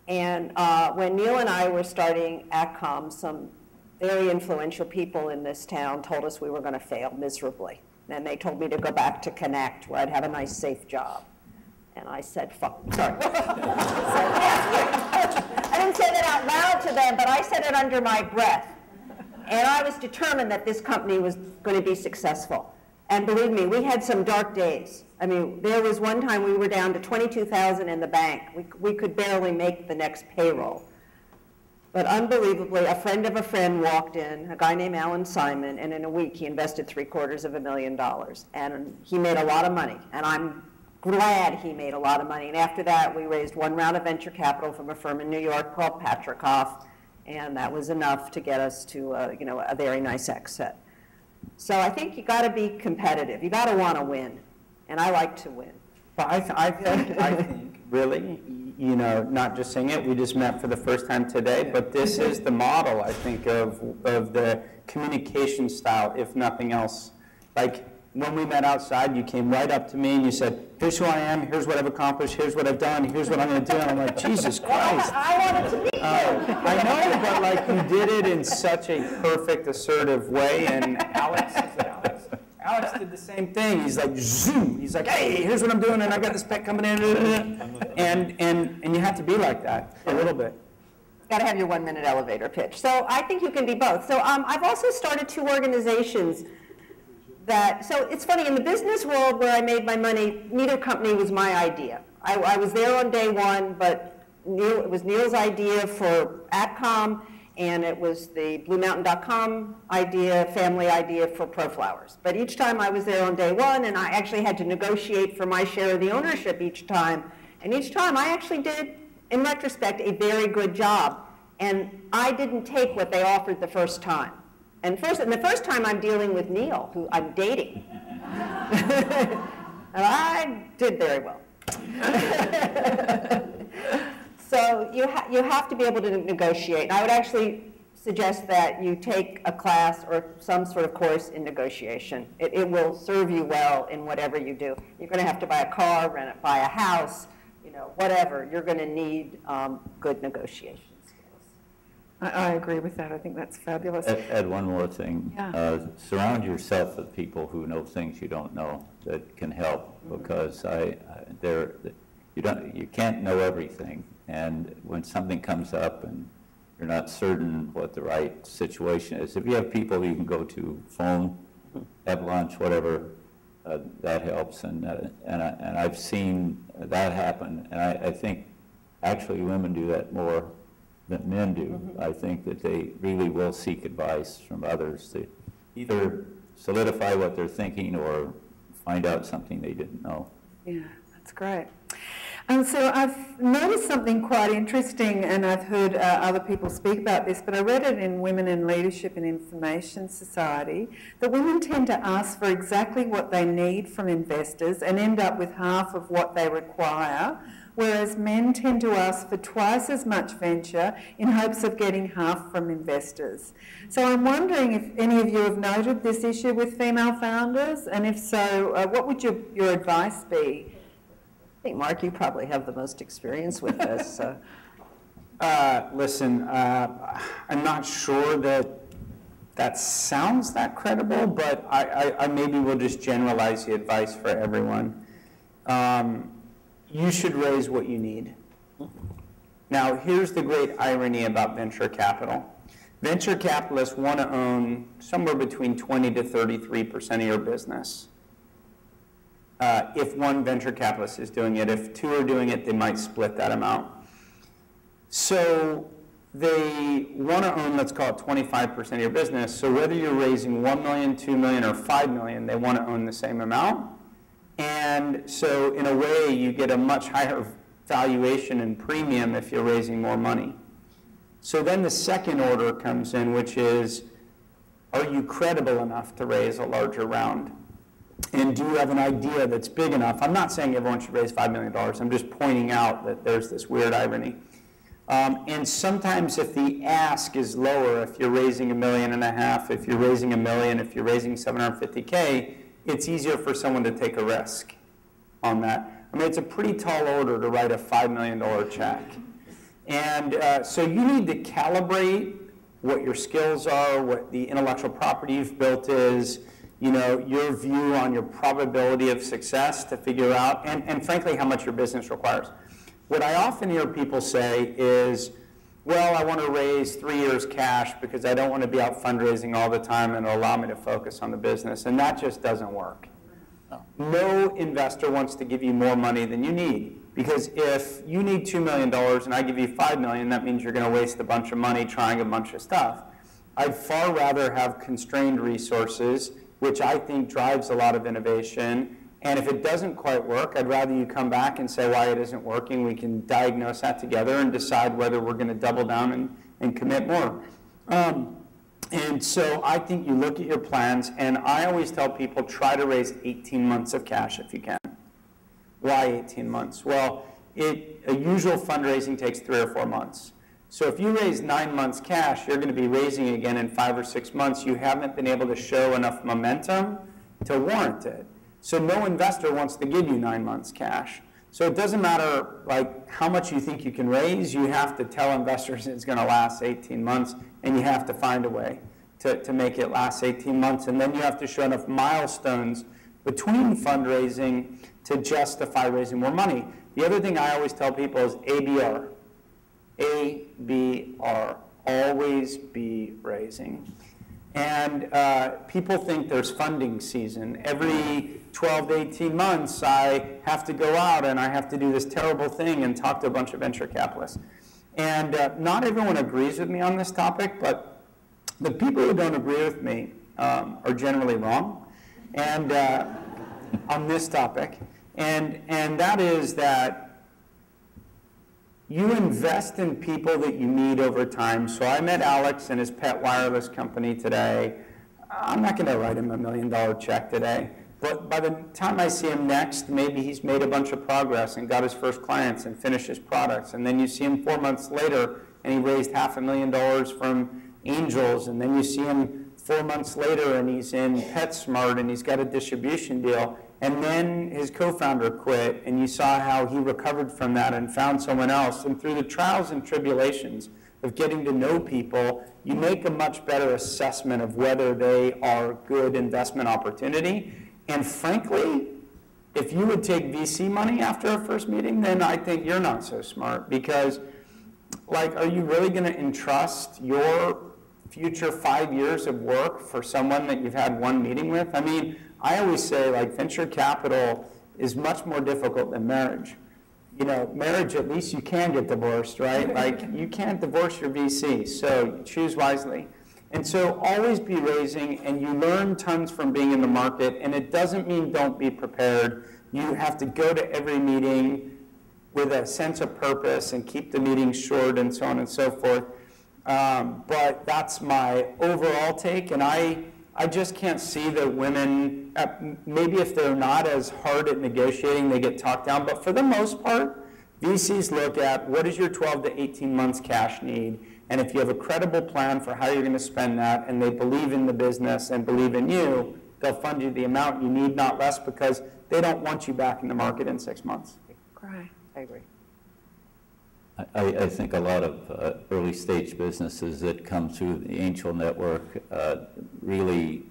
And when Neil and I were starting ACCOM, some very influential people in this town told us we were going to fail miserably. And they told me to go back to Connect, where I'd have a nice, safe job. And I said, fuck. Sorry. I didn't say that out loud to them, but I said it under my breath. And I was determined that this company was going to be successful. And believe me, we had some dark days. I mean, there was one time we were down to $22,000 in the bank. We could barely make the next payroll. But unbelievably, a friend of a friend walked in, a guy named Alan Simon, and in a week he invested $750,000. And he made a lot of money, and I'm glad he made a lot of money. And after that, we raised one round of venture capital from a firm in New York called Patrikoff, and that was enough to get us to a very nice exit. So I think you got to be competitive. You got to want to win, and I like to win. But I think really, you know, not just saying it, we just met for the first time today, but this is the model, I think, of the communication style, if nothing else. Like, when we met outside, you came right up to me and you said, here's who I am, here's what I've accomplished, here's what I've done, here's what I'm going to do. And I'm like, Jesus Christ. I wanted to meet you. I know, but like you did it in such a perfect, assertive way. And Alex did the same thing. He's like, zoom. He's like, hey, here's what I'm doing, and I got this pet coming in. And you have to be like that a little bit. Got to have your 1-minute elevator pitch. So I think you can be both. So I've also started 2 organizations so it's funny, in the business world where I made my money, neither company was my idea. I was there on day one, but it was Neil's idea for AdCom, and it was the BlueMountain.com idea, family idea for ProFlowers. But each time I was there on day one, and I actually had to negotiate for my share of the ownership each time. And each time I actually did, in retrospect, a very good job. And I didn't take what they offered the first time. And the first time I'm dealing with Neil, who I'm dating. And I did very well. So you have to be able to negotiate. And I would actually suggest that you take a class or some sort of course in negotiation. It will serve you well in whatever you do. You're going to have to buy a car, buy a house, whatever. You're going to need good negotiation. I agree with that. I think that's fabulous. Add one more thing. Yeah. Surround yourself with people who know things you don't know that can help, because you can't know everything, and when something comes up and you're not certain what the right situation is, if you have people you can go to, phone, have lunch, whatever, that helps. And I've seen that happen, and I think actually women do that more than men do. Mm-hmm. I think that they really will seek advice from others to either solidify what they're thinking or find out something they didn't know. Yeah, that's great. So I've noticed something quite interesting, and I've heard other people speak about this, but I read it in Women in Leadership and Information Society, that women tend to ask for exactly what they need from investors and end up with half of what they require, whereas men tend to ask for twice as much venture in hopes of getting half from investors. So I'm wondering if any of you have noted this issue with female founders, and if so, what would your advice be? I think, Mark, you probably have the most experience with this. So. Listen, I'm not sure that sounds that credible, but I maybe will just generalize the advice for everyone. You should raise what you need. Now, here's the great irony about venture capital. Venture capitalists want to own somewhere between 20 to 33% of your business. If one venture capitalist is doing it, if 2 are doing it, they might split that amount. So they want to own, let's call it 25% of your business. So whether you're raising 1 million, 2 million, or 5 million, they want to own the same amount. And so in a way, you get a much higher valuation and premium if you're raising more money. So then the second order comes in, which is, are you credible enough to raise a larger round? And do you have an idea that's big enough? I'm not saying everyone should raise $5 million. I'm just pointing out that there's this weird irony. And sometimes if the ask is lower, if you're raising $1.5 million, if you're raising $1 million, if you're raising $750K, it's easier for someone to take a risk on that. I mean, it's a pretty tall order to write a $5 million check. And so you need to calibrate what your skills are, what the intellectual property you've built is, your view on your probability of success to figure out, and frankly, how much your business requires. What I often hear people say is, well, I want to raise 3 years cash because I don't want to be out fundraising all the time and it'll allow me to focus on the business. And that just doesn't work. No investor wants to give you more money than you need. Because if you need $2 million and I give you $5 million, that means you're going to waste a bunch of money trying a bunch of stuff. I'd far rather have constrained resources, which I think drives a lot of innovation. And if it doesn't quite work, I'd rather you come back and say why it isn't working. We can diagnose that together and decide whether we're going to double down and commit more. And so I think you look at your plans, and I always tell people try to raise 18 months of cash if you can. Why 18 months? Well, a usual fundraising takes 3 or 4 months. So if you raise 9 months cash, you're going to be raising again in 5 or 6 months. You haven't been able to show enough momentum to warrant it. So no investor wants to give you 9 months cash. So it doesn't matter like how much you think you can raise, you have to tell investors it's going to last 18 months, and you have to find a way to make it last 18 months. And then you have to show enough milestones between fundraising to justify raising more money. The other thing I always tell people is ABR. ABR. Always be raising. And people think there's funding season. Every 12 to 18 months, I have to go out and I have to do this terrible thing and talk to a bunch of venture capitalists. And not everyone agrees with me on this topic, but the people who don't agree with me are generally wrong and on this topic. And that is that you invest in people that you meet over time. So I met Alex and his pet wireless company today. I'm not going to write him $1 million check today. But by the time I see him next, maybe he's made a bunch of progress and got his first clients and finished his products. And then you see him 4 months later and he raised $500,000 from angels. And then you see him 4 months later and he's in PetSmart and he's got a distribution deal. And then his co-founder quit, and you saw how he recovered from that and found someone else. And through the trials and tribulations of getting to know people, you make a much better assessment of whether they are good investment opportunity. And frankly, if you would take VC money after a first meeting, then I think you're not so smart, because like, are you really going to entrust your future 5 years of work for someone that you've had one meeting with? I mean, I always say, like, venture capital is much more difficult than marriage. You know, marriage, at least you can get divorced, right? Like, you can't divorce your VC, so choose wisely. And so always be raising, and you learn tons from being in the market, and it doesn't mean don't be prepared. You have to go to every meeting with a sense of purpose and keep the meetings short and so on and so forth. But that's my overall take, and I just can't see that women, maybe if they're not as hard at negotiating, they get talked down. But for the most part, VCs look at what is your 12 to 18 months cash need, and if you have a credible plan for how you're going to spend that, and they believe in the business and believe in you, they'll fund you the amount you need, not less, because they don't want you back in the market in 6 months. Great. I agree. I think a lot of early stage businesses that come through the angel network really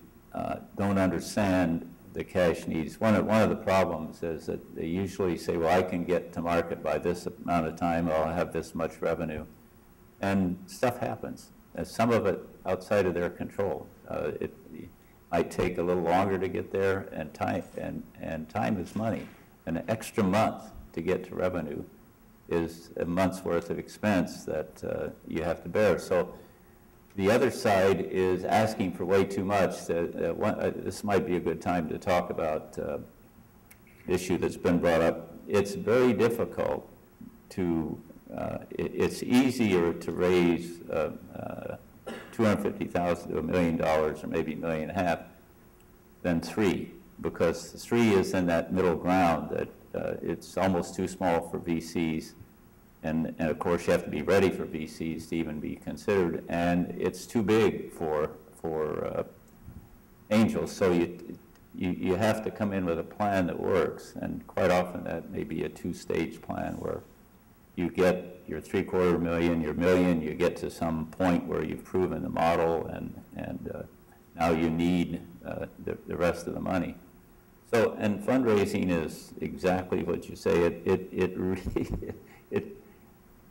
don't understand the cash needs. One of the problems is that they usually say, well, I can get to market by this amount of time, or I'll have this much revenue. And stuff happens. And some of it outside of their control. It might take a little longer to get there, and time is money. An extra month to get to revenue is a month's worth of expense that you have to bear. So the other side is asking for way too much. This might be a good time to talk about the issue that's been brought up. It's very difficult to, it's easier to raise $250,000 to $1 million, or maybe $1.5 million, than 3, because 3 is in that middle ground that it's almost too small for VCs, and of course you have to be ready for VCs to even be considered, and it's too big for angels. So you have to come in with a plan that works, and quite often that may be a 2-stage plan where you get your $750,000, your $1 million, you get to some point where you've proven the model, and now you need the rest of the money. So, and fundraising is exactly what you say.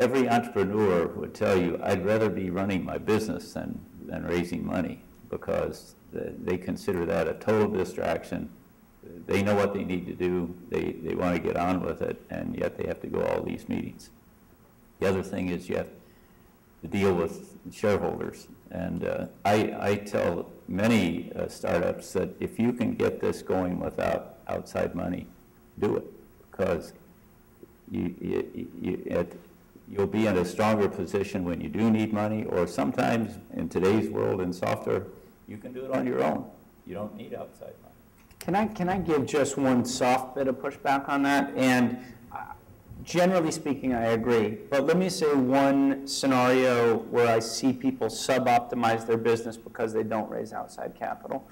Every entrepreneur would tell you, I'd rather be running my business than raising money, because they consider that a total distraction. They know what they need to do. They want to get on with it, and yet they have to go all these meetings. The other thing is you have to deal with shareholders. And I tell many startups that if you can get this going without outside money, do it, because you'll be in a stronger position when you do need money, or sometimes in today's world in software, you can do it on your own. You don't need outside money. Can I give just one soft bit of pushback on that? And generally speaking, I agree. But let me say one scenario where I see people sub-optimize their business because they don't raise outside capital.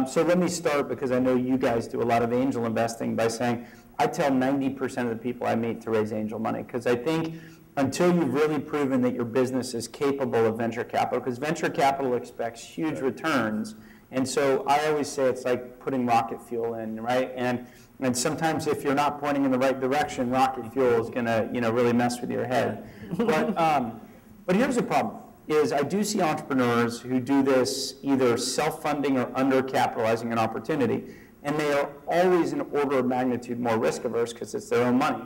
So let me start, because I know you guys do a lot of angel investing, by saying I tell 90% of the people I meet to raise angel money, because I think until you've really proven that your business is capable of venture capital, because venture capital expects huge returns, and so I always say it's like putting rocket fuel in, right? And sometimes if you're not pointing in the right direction, rocket fuel is going to, really mess with your head. But here's the problem, is I do see entrepreneurs who do this either self-funding or undercapitalizing an opportunity, and they are always an order of magnitude more risk averse because it's their own money.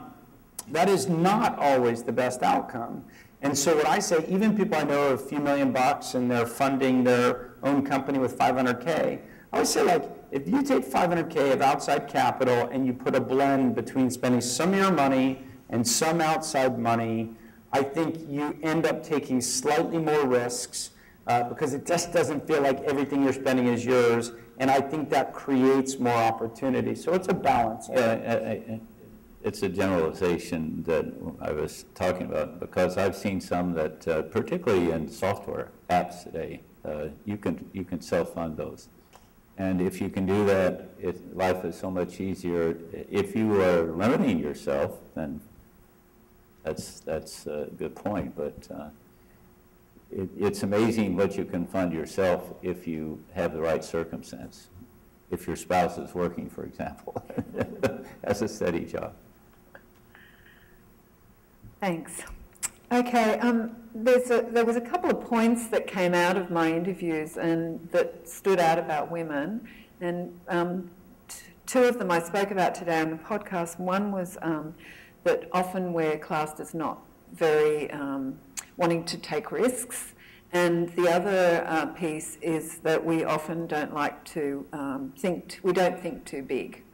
That is not always the best outcome. And so what I say, even people I know a few $1,000,000 and they're funding their own company with $500K, I always say, like, if you take $500K of outside capital and you put a blend between spending some of your money and some outside money, I think you end up taking slightly more risks because it just doesn't feel like everything you're spending is yours, and I think that creates more opportunity. So it's a balance. It's a generalization that I was talking about, because I've seen some that, particularly in software apps today, you can self-fund those. And if you can do that, life is so much easier. If you are limiting yourself, then that's a good point. But it's amazing what you can fund yourself if you have the right circumstance. If your spouse is working, for example, that's a steady job. Thanks. Okay, there was a couple of points that came out of my interviews and that stood out about women, and two of them I spoke about today on the podcast. One was that often we're classed as not very wanting to take risks, and the other piece is that we often don't like to we don't think too big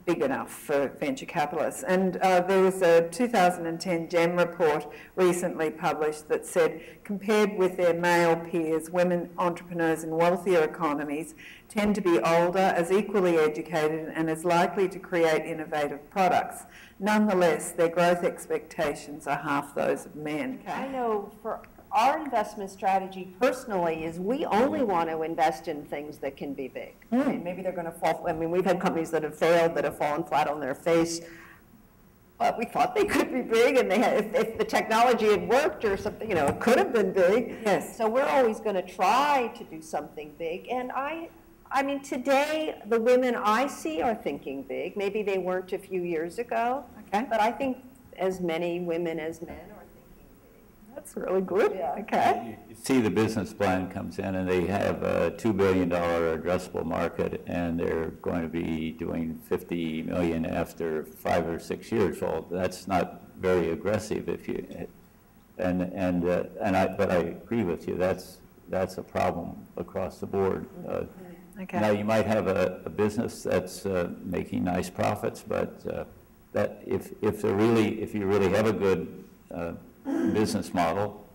enough for venture capitalists. And there was a 2010 GEM report recently published that said, compared with their male peers, women entrepreneurs in wealthier economies tend to be older, as equally educated, and as likely to create innovative products. Nonetheless, their growth expectations are half those of men. Okay. I know for our investment strategy personally is we only want to invest in things that can be big. I mean, maybe they're going to fall. I mean, we've had companies that have failed, that have fallen flat on their face, but we thought they could be big, and they had, if the technology had worked or something, it could have been big. Yes. So we're always going to try to do something big. And I mean, today the women I see are thinking big. Maybe they weren't a few years ago. Okay. But I think as many women as men are. That's really good. Yeah. Okay. You see the business plan comes in, and they have a $2 billion addressable market, and they're going to be doing $50 million after 5 or 6 years. Well, that's not very aggressive if you, but I agree with you. That's a problem across the board. Okay. Now you might have a business that's making nice profits, but that if you really have a good business model,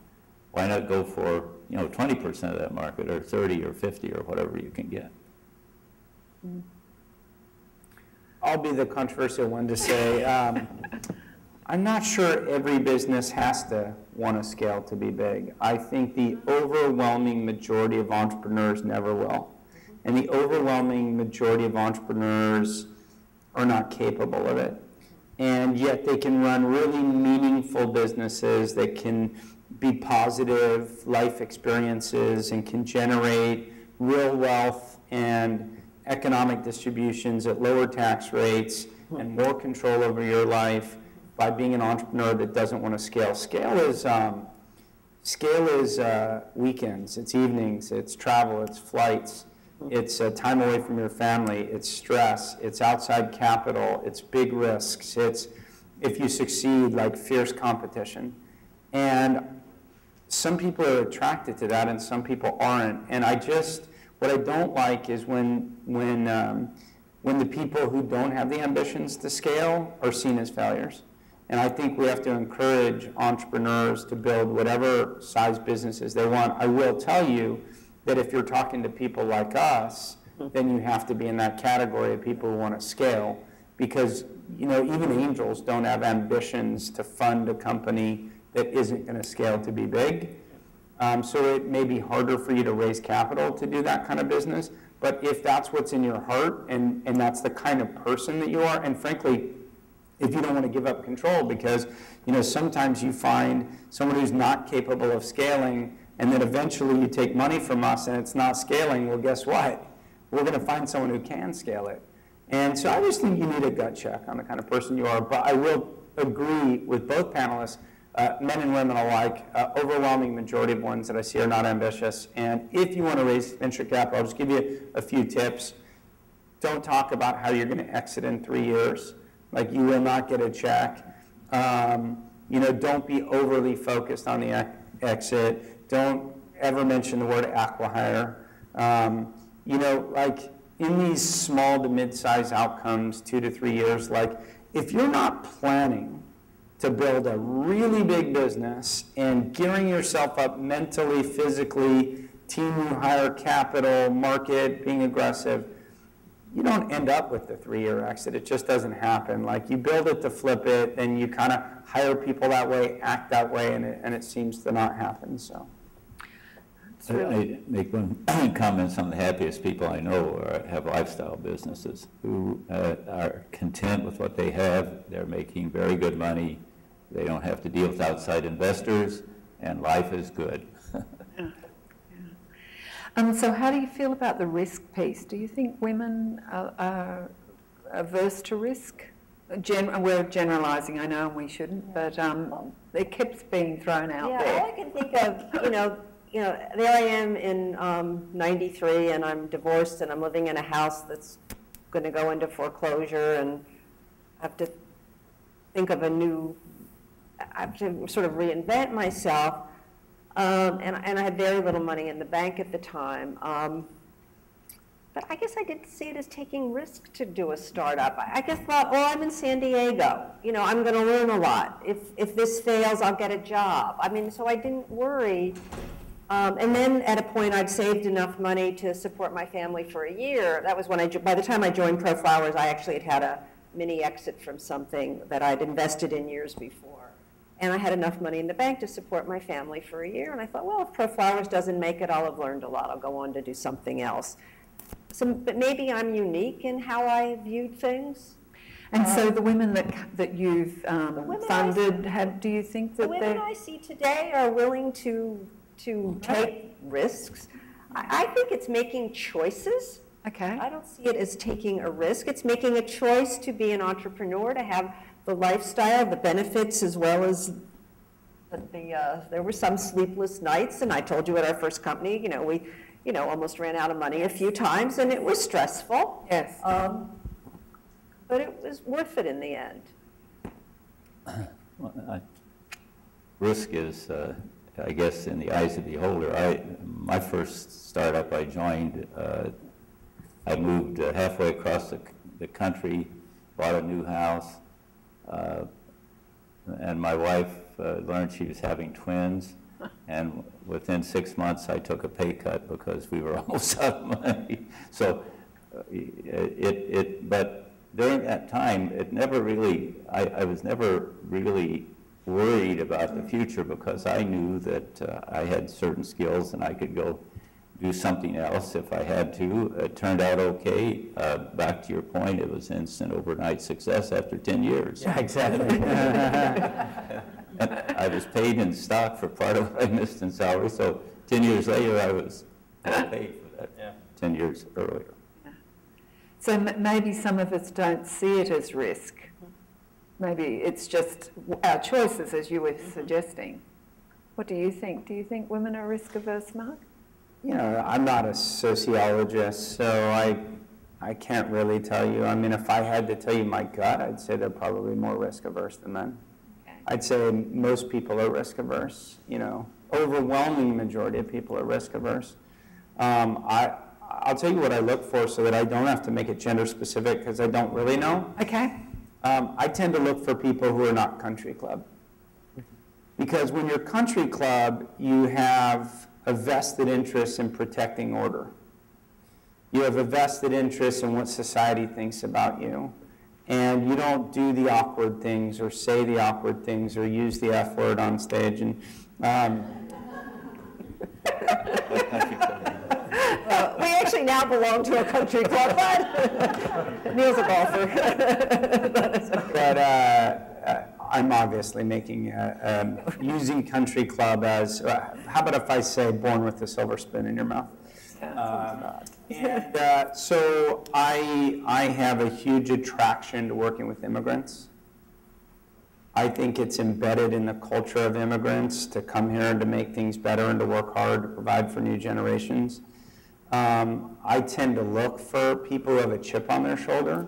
why not go for 20% of that market, or 30 or 50 or whatever you can get? I'll be the controversial one to say, I'm not sure every business has to want to scale to be big. I think the overwhelming majority of entrepreneurs never will. And the overwhelming majority of entrepreneurs are not capable of it. And yet they can run really meaningful businesses that can be positive life experiences and can generate real wealth and economic distributions at lower tax rates and more control over your life by being an entrepreneur that doesn't want to scale. Scale is weekends, it's evenings, it's travel, it's flights. It's time away from your family, it's stress, it's outside capital, it's big risks, it's, if you succeed, like fierce competition. And some people are attracted to that and some people aren't. And what I don't like is when the people who don't have the ambitions to scale are seen as failures. And I think we have to encourage entrepreneurs to build whatever size businesses they want. I will tell you that if you're talking to people like us, then you have to be in that category of people who want to scale, because even angels don't have ambitions to fund a company that isn't going to scale to be big. So it may be harder for you to raise capital to do that kind of business, But if that's what's in your heart and that's the kind of person that you are, and frankly, if you don't want to give up control, because sometimes you find someone who's not capable of scaling, and then eventually you take money from us and it's not scaling, well, guess what? We're going to find someone who can scale it. And so I just think you need a gut check on the kind of person you are. But I will agree with both panelists, men and women alike, overwhelming majority of ones that I see are not ambitious. And if you want to raise venture capital, I'll just give you a few tips. Don't talk about how you're going to exit in 3 years. Like, you will not get a check. Don't be overly focused on the exit. Don't ever mention the word acqui-hire. Like, in these small to mid-size outcomes, 2 to 3 years, like, if you're not planning to build a really big business and gearing yourself up mentally, physically, team you hire, capital, market, being aggressive, you don't end up with the 3-year exit. It just doesn't happen. Like, you build it to flip it, and you kind of hire people that way, act that way, and it seems to not happen. So, I make one comment. Some of the happiest people I know have lifestyle businesses who are content with what they have. They're making very good money. They don't have to deal with outside investors, and life is good. So how do you feel about the risk piece? Do you think women are averse to risk? We're generalising, I know, and we shouldn't, but it keeps being thrown out there. Yeah, all I can think of, there I am in 93, and I'm divorced, and I'm living in a house that's going to go into foreclosure, and I have to think of I have to sort of reinvent myself. And I had very little money in the bank at the time. But I guess I didn't see it as taking risk to do a startup. I just thought, I'm in San Diego. I'm going to learn a lot. If this fails, I'll get a job. I mean, so I didn't worry. And then at a point, I'd saved enough money to support my family for a year. That was when by the time I joined ProFlowers, I actually had a mini exit from something that I'd invested in years before. And I had enough money in the bank to support my family for a year. And I thought, well, if ProFlowers doesn't make it, I'll have learned a lot. I'll go on to do something else. But maybe I'm unique in how I viewed things. And so the women that you've funded, do you think that the women I see today are willing to take risks? I think it's making choices. Okay. I don't see it as taking a risk. It's making a choice to be an entrepreneur, to have the lifestyle, the benefits, as well as there were some sleepless nights, and I told you at our first company, we almost ran out of money a few times, and it was stressful. Yes. But it was worth it in the end. Risk is, I guess, in the eyes of the beholder. My first startup I joined, I moved halfway across the country, bought a new house, and my wife learned she was having twins, and within 6 months I took a pay cut because we were almost out of money. So but during that time, it never really, I was never really worried about the future because I knew that I had certain skills and I could go do something else if I had to. It turned out okay. Back to your point, it was instant overnight success after 10 years. Yeah, exactly. And I was paid in stock for part of what I missed in salary, so 10 years later I was paid for that 10 years earlier. Yeah. So maybe some of us don't see it as risk. Maybe it's just our choices, as you were suggesting. What do you think? Do you think women are risk averse, Mark? I'm not a sociologist, so I can't really tell you. I mean, if I had to tell you my gut, I'd say they're probably more risk averse than men. Okay. I'd say most people are risk averse. Overwhelming majority of people are risk averse. I'll tell you what I look for so that I don't have to make it gender specific because I don't really know. Okay. I tend to look for people who are not country club. Because when you're country club, you have a vested interest in protecting order. You have a vested interest in what society thinks about you. And you don't do the awkward things or say the awkward things or use the F word on stage. And we actually now belong to a country club, but Neil's a golfer. But I'm obviously making, using country club as, how about if I say born with a silver spoon in your mouth? So I have a huge attraction to working with immigrants. I think it's embedded in the culture of immigrants to come here and to make things better and to work hard to provide for new generations. I tend to look for people who have a chip on their shoulder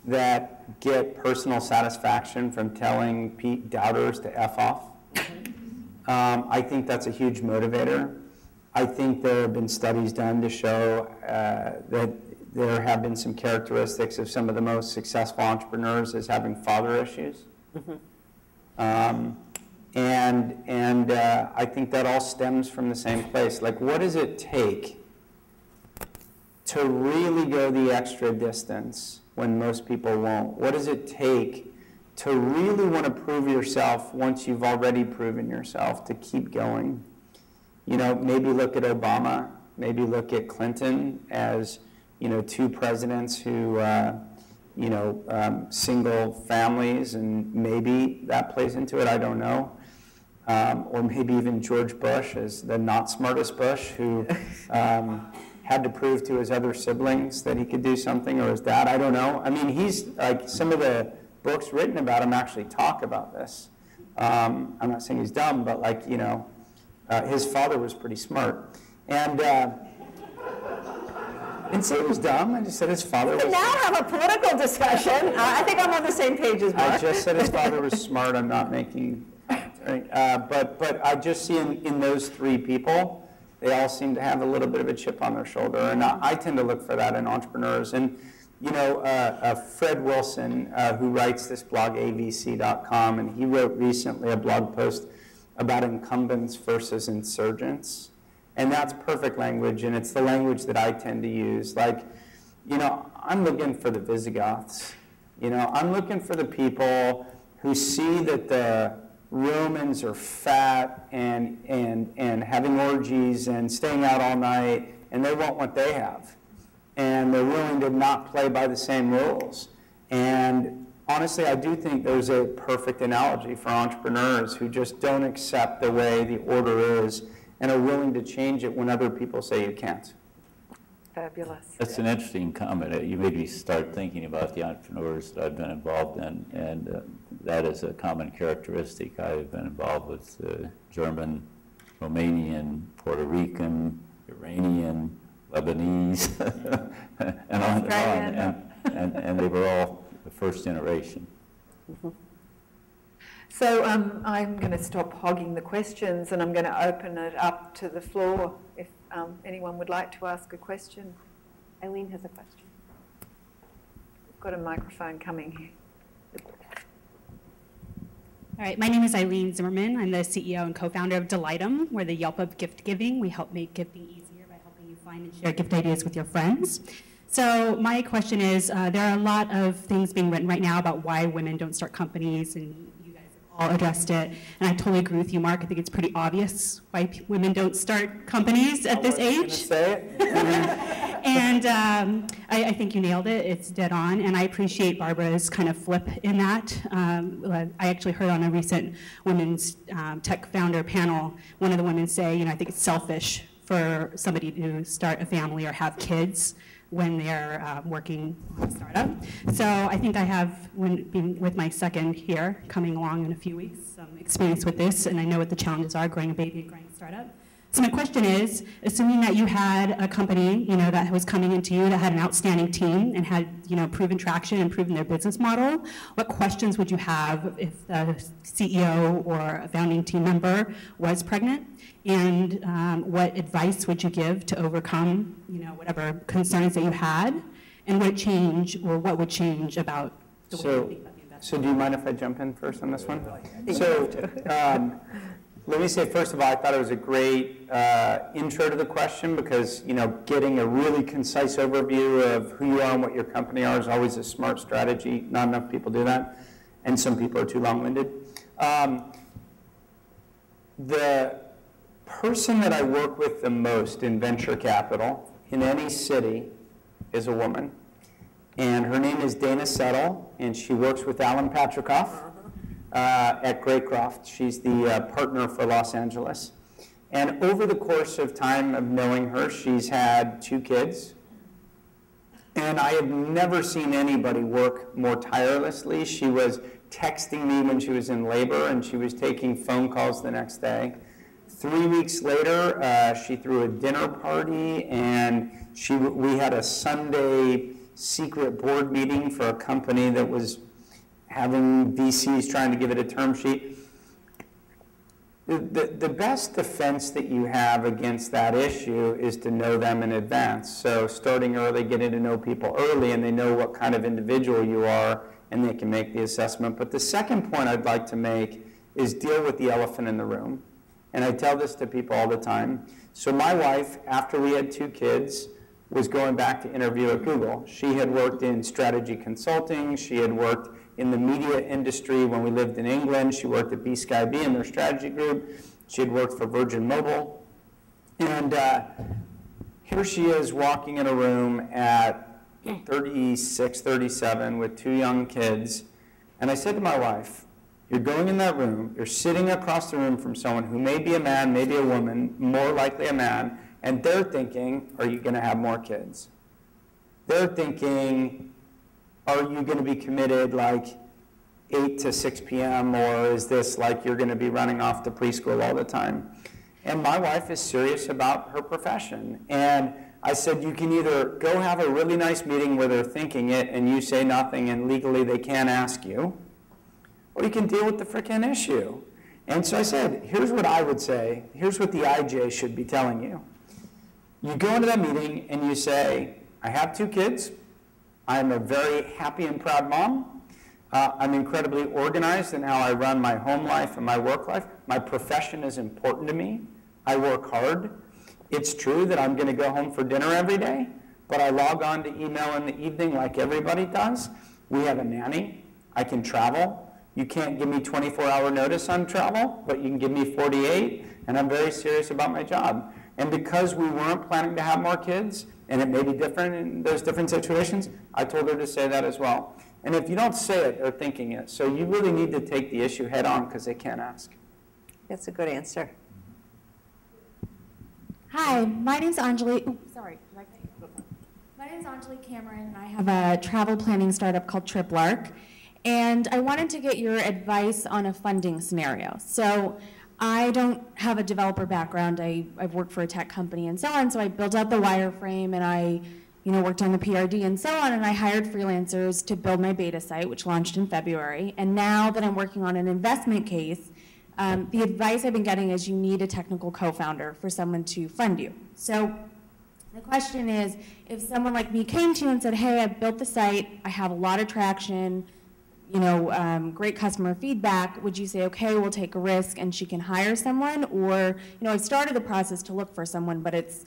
that get personal satisfaction from telling doubters to F off. I think that's a huge motivator. I think there have been studies done to show that there have been some characteristics of some of the most successful entrepreneurs as having father issues. I think that all stems from the same place. Like, what does it take to really go the extra distance when most people won't? What does it take to really want to prove yourself once you've already proven yourself, to keep going? You know, maybe look at Obama, maybe look at Clinton as, you know, two presidents who, single families, and maybe that plays into it, I don't know. Or maybe even George Bush as the not smartest Bush who had to prove to his other siblings that he could do something, or his dad, I don't know. I mean, he's like, some of the books written about him actually talk about this. I'm not saying he's dumb, but like, you know, his father was pretty smart. And didn't say he was dumb, I just said his father was... We now have a political discussion. I think I'm on the same page as Mark. I just said his father was smart. I'm not making... But I just see in those three people, they all seem to have a little bit of a chip on their shoulder. And I tend to look for that in entrepreneurs. And, you know, Fred Wilson, who writes this blog, avc.com, and he wrote recently a blog post about incumbents versus insurgents. And that's perfect language, and it's the language that I tend to use. Like, you know, I'm looking for the Visigoths. You know, I'm looking for the people who see that the Romans are fat and having orgies and staying out all night, and they want what they have. And they're willing to not play by the same rules. And honestly, I do think there's a perfect analogy for entrepreneurs who just don't accept the way the order is and are willing to change it when other people say you can't. Fabulous. That's an interesting comment. You made me start thinking about the entrepreneurs that I've been involved in, and that is a common characteristic. I've been involved with German, Romanian, Puerto Rican, Iranian, Lebanese, and on and on. And they were all the first generation. So I'm going to stop hogging the questions, and I'm going to open it up to the floor if anyone would like to ask a question. Eileen has a question. We've got a microphone coming. All right, my name is Eileen Zimmerman. I'm the CEO and co-founder of Delightem. We're the Yelp of gift giving. We help make gifting easier by helping you find and share gift ideas with your friends. So my question is, there are a lot of things being written right now about why women don't start companies, and you guys have all addressed it. And I totally agree with you, Mark. I think it's pretty obvious why women don't start companies at this age. Say it. And I think you nailed it. It's dead on. And I appreciate Barbara's kind of flip in that. I actually heard on a recent women's tech founder panel, one of the women say, you know, I think it's selfish for somebody to start a family or have kids when they're working on a startup. So I think I have, been with my second here, coming along in a few weeks, some experience with this, and I know what the challenges are growing a baby and growing a startup. So my question is, assuming that you had a company, you know, that was coming into you that had an outstanding team and had, you know, proven traction and proven their business model, what questions would you have if the CEO or a founding team member was pregnant? And what advice would you give to overcome, you know, whatever concerns that you had? And would it change, or what would change about the way you think about the investment? So do you mind if I jump in first on this one? So let me say, first of all, I thought it was a great intro to the question, because, you know, getting a really concise overview of who you are and what your company are is always a smart strategy. Not enough people do that, and some people are too long-winded. The person that I work with the most in venture capital in any city is a woman. And her name is Dana Settle, and she works with Alan Patrikoff at Graycroft. She's the partner for Los Angeles. And over the course of time of knowing her, she's had 2 kids. And I have never seen anybody work more tirelessly. She was texting me when she was in labor, and she was taking phone calls the next day. 3 weeks later, she threw a dinner party, and we had a Sunday secret board meeting for a company that was having VCs trying to give it a term sheet. The best defense that you have against that issue is to know them in advance. So starting early, getting to know people early, and they know what kind of individual you are, and they can make the assessment. But the second point I'd like to make is deal with the elephant in the room. And I tell this to people all the time. So my wife, after we had 2 kids, was going back to interview at Google. She had worked in strategy consulting. She had worked in the media industry when we lived in England. She worked at B-Sky B in their strategy group. She had worked for Virgin Mobile. And here she is walking in a room at 36, 37 with 2 young kids. And I said to my wife, you're going in that room, you're sitting across the room from someone who may be a man, maybe a woman, more likely a man, and they're thinking, are you going to have more kids? They're thinking, are you going to be committed like 8 to 6 p.m., or is this like you're going to be running off to preschool all the time? And my wife is serious about her profession. And I said, you can either go have a really nice meeting where they're thinking it and you say nothing and legally they can't ask you, or you can deal with the frickin' issue. And so I said, here's what I would say. Here's what the IJ should be telling you. You go into that meeting and you say, I have 2 kids. I'm a very happy and proud mom. I'm incredibly organized in how I run my home life and my work life. My profession is important to me. I work hard. It's true that I'm going to go home for dinner every day, but I log on to email in the evening like everybody does. We have a nanny. I can travel. You can't give me 24-hour notice on travel, but you can give me 48, and I'm very serious about my job. And because we weren't planning to have more kids, and it may be different in those different situations, I told her to say that as well. And if you don't say it, they're thinking it. So you really need to take the issue head on because they can't ask. That's a good answer. Hi, my name's Anjali. My name's Anjali Cameron, and I have a travel planning startup called TripLark. And I wanted to get your advice on a funding scenario. So I don't have a developer background. I've worked for a tech company and so on, so I built out the wireframe and I worked on the PRD and so on, and I hired freelancers to build my beta site, which launched in February. And now that I'm working on an investment case, the advice I've been getting is you need a technical co-founder for someone to fund you. So the question is, if someone like me came to you and said, hey, I built the site, I have a lot of traction, great customer feedback, would you say, okay, we'll take a risk and she can hire someone? Or, I've started the process to look for someone, but it's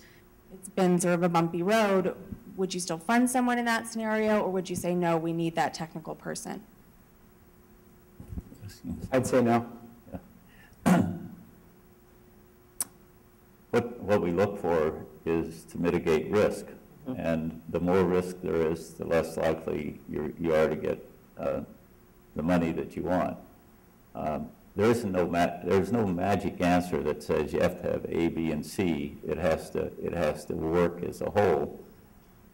been sort of a bumpy road. Would you still fund someone in that scenario, or would you say, no, we need that technical person? I'd say no. Yeah. What we look for is to mitigate risk. And the more risk there is, the less likely you are to get the money that you want. There's no magic answer that says you have to have A, B, and C. It has to work as a whole.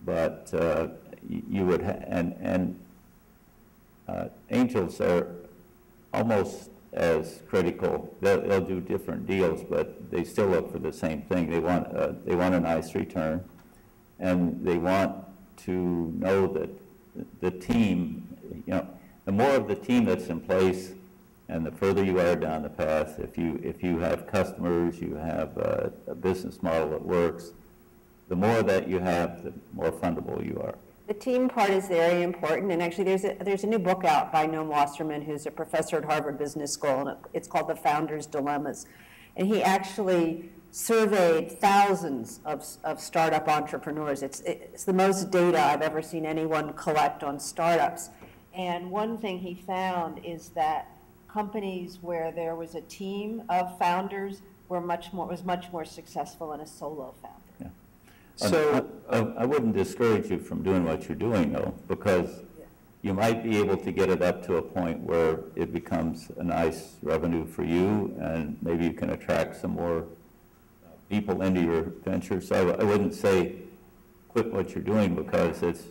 But you would angels are almost as critical. They'll do different deals, but they still look for the same thing. They want a nice return, and they want to know that the team, the more of the team that's in place, and the further you are down the path, if you have customers, you have a business model that works, the more that you have, the more fundable you are. The team part is very important, and actually there's a new book out by Noam Wasserman, who's a professor at Harvard Business School, and it's called The Founder's Dilemmas. And he actually surveyed thousands of startup entrepreneurs. It's the most data I've ever seen anyone collect on startups. And one thing he found is that companies where there was a team of founders was much more successful than a solo founder. Yeah. So I wouldn't discourage you from doing what you're doing, though, because you might be able to get it up to a point where it becomes a nice revenue for you, and maybe you can attract some more people into your venture. So I wouldn't say quit what you're doing, because it's,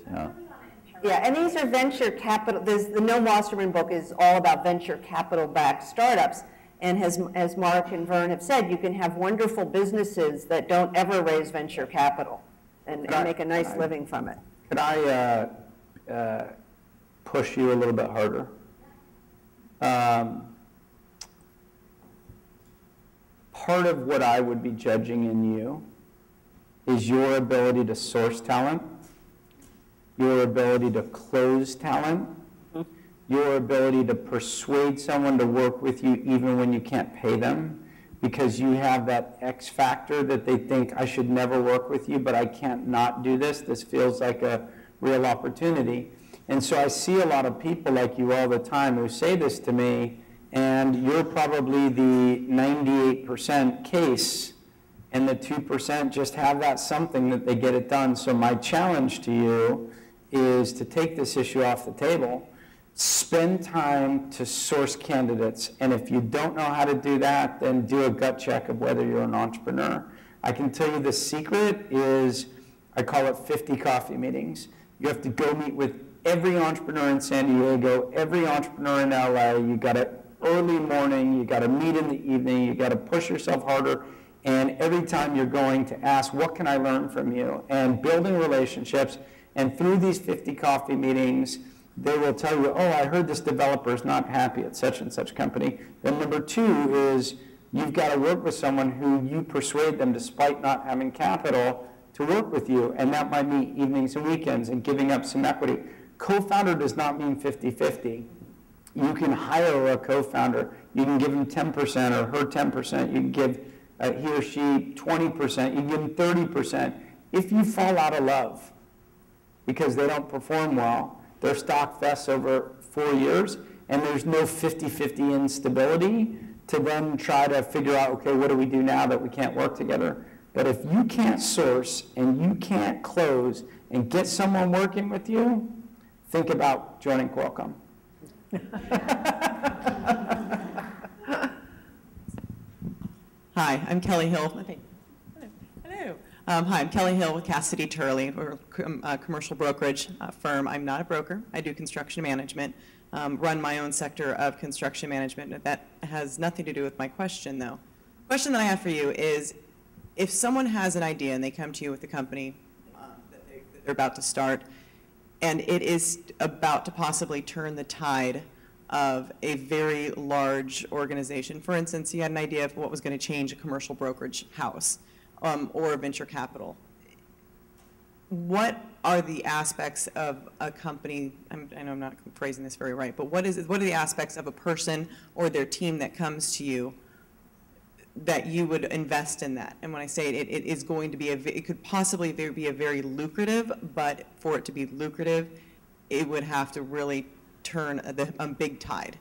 Yeah, and these are venture capital, the No Wasserman book is all about venture capital-backed startups. And as Mark and Vern have said, you can have wonderful businesses that don't ever raise venture capital and make a nice living from it. could I push you a little bit harder? Part of what I would be judging in you is your ability to source talent, your ability to close talent, your ability to persuade someone to work with you even when you can't pay them, because you have that X factor that they think, I should never work with you, but I can't not do this. This feels like a real opportunity. And so I see a lot of people like you all the time who say this to me, and you're probably the 98% case, and the 2% just have that something that they get it done. So my challenge to you is to take this issue off the table. Spend time to source candidates, and if you don't know how to do that, then do a gut check of whether you're an entrepreneur. I can tell you the secret is, I call it 50 coffee meetings. You have to go meet with every entrepreneur in San Diego, every entrepreneur in LA. You got to early morning, you got to meet in the evening, you got to push yourself harder, and every time you're going to ask, what can I learn from you? And building relationships, and through these 50 coffee meetings, they will tell you, oh, I heard this developer is not happy at such and such company. Then number two is, you've got to work with someone who you persuade them, despite not having capital, to work with you. And that might mean evenings and weekends and giving up some equity. Co-founder does not mean 50-50. You can hire a co-founder. You can give him 10% or her 10%. You can give he or she 20%. You can give them 30%. If you fall out of love because they don't perform well, their stock vests over 4 years, and there's no 50-50 instability to then try to figure out, okay, what do we do now that we can't work together? But if you can't source and you can't close and get someone working with you, think about joining Qualcomm. Hi, I'm Kelly Hill. Hello. Hi, I'm Kelly Hill with Cassidy Turley. We're a commercial brokerage firm. I'm not a broker. I do construction management, run my own sector of construction management. That has nothing to do with my question, though. The question that I have for you is, if someone has an idea and they come to you with a company that they're about to start, and it is about to possibly turn the tide of a very large organization. For instance, you had an idea of what was going to change a commercial brokerage house or venture capital. What are the aspects of a company, I know I'm not phrasing this very right, but what are the aspects of a person or their team that comes to you that you would invest in that? And when I say it is going to be, it could possibly be a very lucrative, but for it to be lucrative, it would have to really turn a big tide.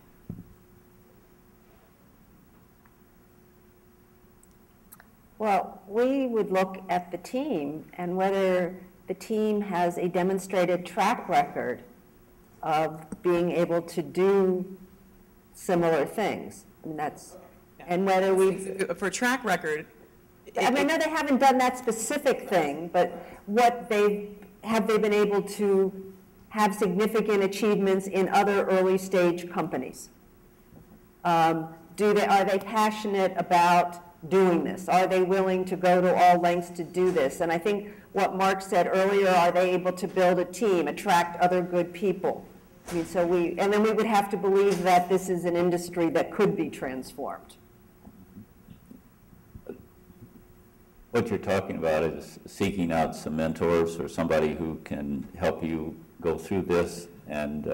Well, we would look at the team and whether the team has a demonstrated track record of being able to do similar things. And that's, and whether we... For track record... I mean, I know they haven't done that specific thing, but what have they been able to have significant achievements in other early stage companies? Are they passionate about doing this? Are they willing to go to all lengths to do this? And I think what Mark said earlier, are they able to build a team, attract other good people? I mean, and then we would have to believe that this is an industry that could be transformed. What you're talking about is seeking out some mentors or somebody who can help you go through this and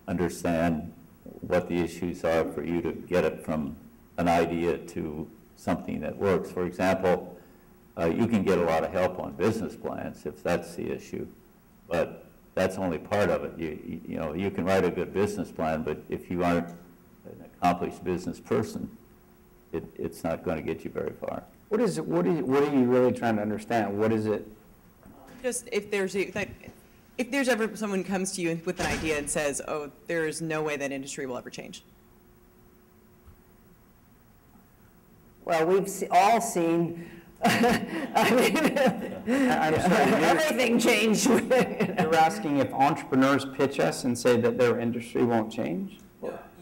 understand what the issues are for you to get it from an idea to something that works. For example, you can get a lot of help on business plans if that's the issue, but that's only part of it. You know, you can write a good business plan, but if you aren't an accomplished business person, it's not going to get you very far. What is it? What are you really trying to understand? What is it? Just if there's ever someone comes to you with an idea and says, "Oh, there is no way that industry will ever change." Well, we've all seen. I mean, I'm sorry, everything changed. You're asking if entrepreneurs pitch us and say that their industry won't change?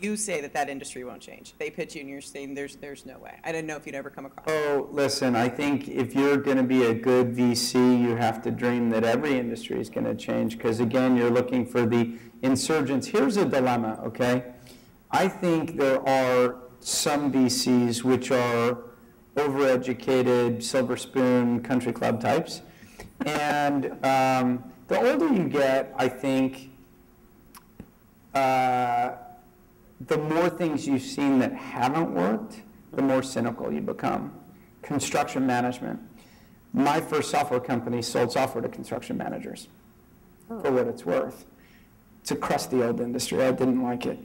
You say that industry won't change. They pitch you and you're saying there's no way. I didn't know if you'd ever come across it. Oh, listen, I think if you're going to be a good VC, you have to dream that every industry is going to change, because again, you're looking for the insurgents. Here's a dilemma, okay? I think there are some VCs which are overeducated, silver spoon, country club types. And the older you get, I think, the more things you've seen that haven't worked, the more cynical you become. Construction management. My first software company sold software to construction managers for what it's worth. It's a crusty old industry. I didn't like it.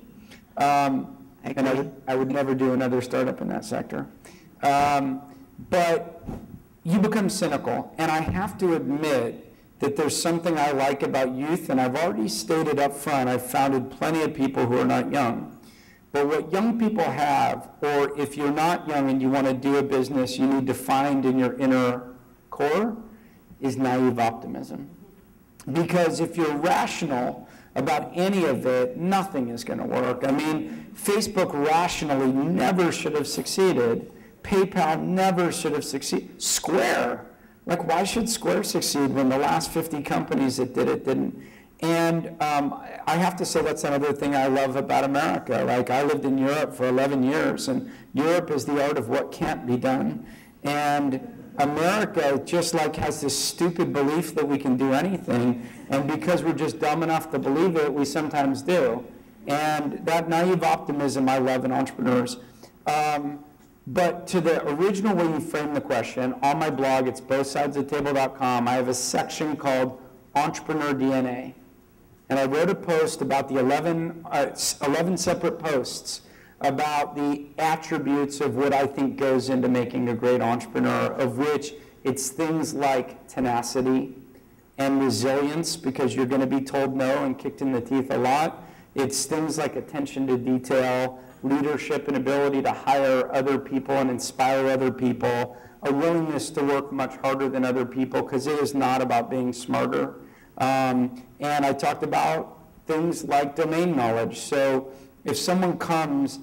And I would never do another startup in that sector. But you become cynical, and I have to admit that there's something I like about youth, and I've already stated up front, I've founded plenty of people who are not young. But what young people have, or if you're not young and you want to do a business, you need to find in your inner core, is naive optimism. Because if you're rational about any of it, nothing is going to work. I mean, Facebook rationally never should have succeeded. PayPal never should have succeeded. Square, like, why should Square succeed when the last 50 companies that did it didn't? And I have to say that's another thing I love about America. Like, I lived in Europe for 11 years, and Europe is the art of what can't be done. And America just like has this stupid belief that we can do anything, and because we're just dumb enough to believe it, we sometimes do. And that naive optimism I love in entrepreneurs. But to the original way you framed the question, on my blog, it's bothsidesofthebtable.com, I have a section called Entrepreneur DNA. And I wrote a post about the 11 separate posts about the attributes of what I think goes into making a great entrepreneur, of which it's things like tenacity and resilience, because you're going to be told no and kicked in the teeth a lot. It's things like attention to detail, leadership and ability to hire other people and inspire other people, a willingness to work much harder than other people, because it is not about being smarter. And I talked about things like domain knowledge. So if someone comes,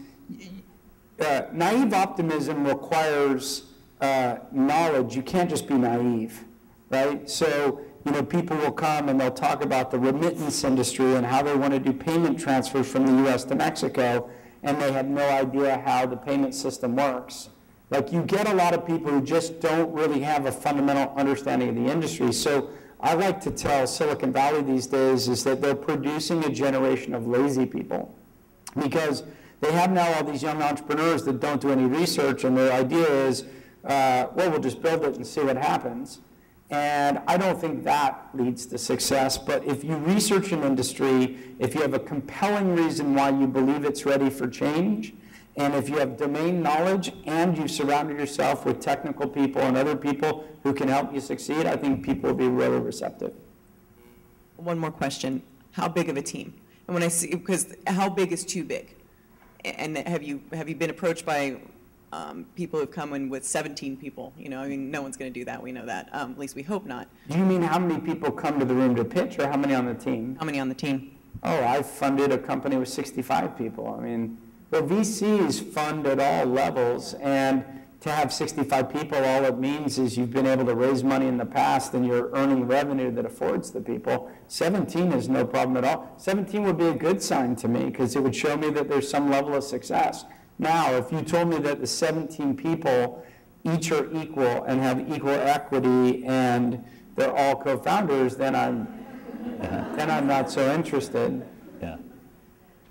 naive optimism requires knowledge. You can't just be naive, right? So, you know, people will come and they'll talk about the remittance industry and how they want to do payment transfers from the US to Mexico, and they have no idea how the payment system works. Like, you get a lot of people who just don't really have a fundamental understanding of the industry. So I like to tell Silicon Valley these days is that they're producing a generation of lazy people, because they have now all these young entrepreneurs that don't do any research, and their idea is, well, we'll just build it and see what happens. And I don't think that leads to success. But if you research an industry, if you have a compelling reason why you believe it's ready for change, and if you have domain knowledge and you've surrounded yourself with technical people and other people who can help you succeed, I think people will be really receptive. One more question. How big of a team? And when I see, because how big is too big? And have you been approached by people who've come in with 17 people? You know, I mean, no one's going to do that. We know that. At least we hope not. Do you mean how many people come to the room to pitch, or how many on the team? How many on the team? Oh, I funded a company with 65 people. I mean, the VCs fund at all levels, and to have 65 people, all it means is you've been able to raise money in the past and you're earning revenue that affords the people. 17 is no problem at all. 17 would be a good sign to me, because it would show me that there's some level of success. Now, if you told me that the 17 people each are equal and have equal equity and they're all co-founders, then I'm not so interested. Yeah.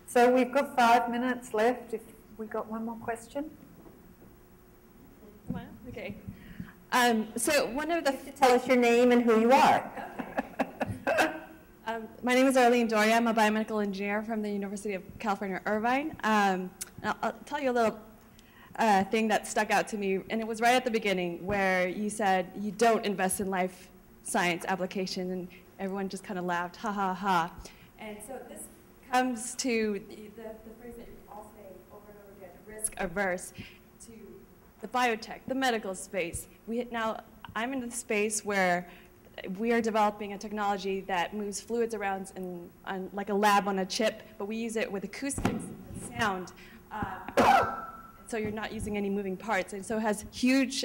So we've got 5 minutes left. If we got one more question. Well, okay. So one of the Tell us your name and who you are. my name is Arlene Doria. I'm a biomedical engineer from the University of California, Irvine. I'll tell you a little thing that stuck out to me, and it was right at the beginning where you said you don't invest in life science application, and everyone just kind of laughed, ha ha ha. And so this comes to the phrase that you all say over and over again, risk averse, to the biotech, the medical space. Now, I'm in the space where we are developing a technology that moves fluids around like a lab on a chip, but we use it with acoustics and sound. So you're not using any moving parts, and so it has huge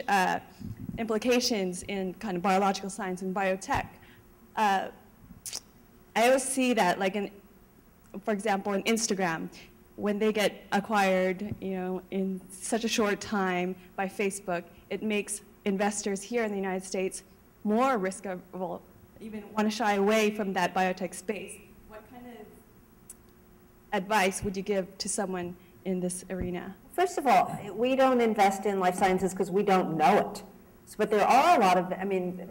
implications in kind of biological science and biotech. I always see that, like for example, in Instagram, when they get acquired, in such a short time by Facebook, it makes investors here in the United States more risk-averse, even want to shy away from that biotech space. What kind of advice would you give to someone in this arena? First of all, we don't invest in life sciences because we don't know it. But there are a lot of,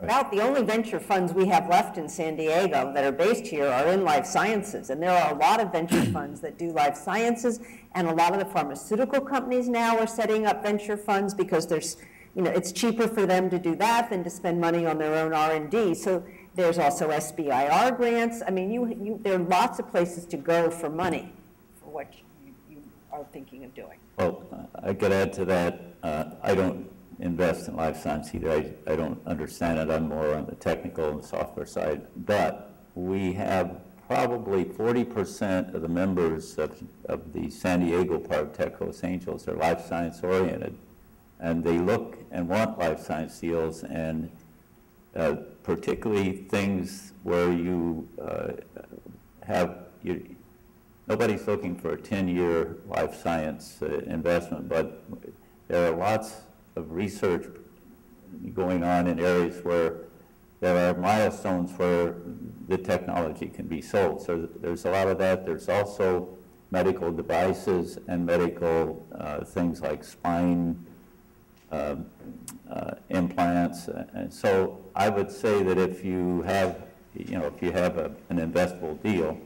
about the only venture funds we have left in San Diego that are based here are in life sciences. And there are a lot of venture funds that do life sciences, and a lot of the pharmaceutical companies now are setting up venture funds because there's, it's cheaper for them to do that than to spend money on their own R&D. So there's also SBIR grants. There are lots of places to go for money for what you are thinking of doing. Well, I could add to that. I don't invest in life science either. I don't understand it. I'm more on the technical and software side. But we have probably 40% of the members of the San Diego part of Tech Coast Angels are life science oriented. And they look and want life science deals, and particularly things where you nobody's looking for a 10-year life science investment, but there are lots of research going on in areas where there are milestones where the technology can be sold. So there's a lot of that. There's also medical devices and medical things like spine implants. And so I would say that if you have, an investable deal,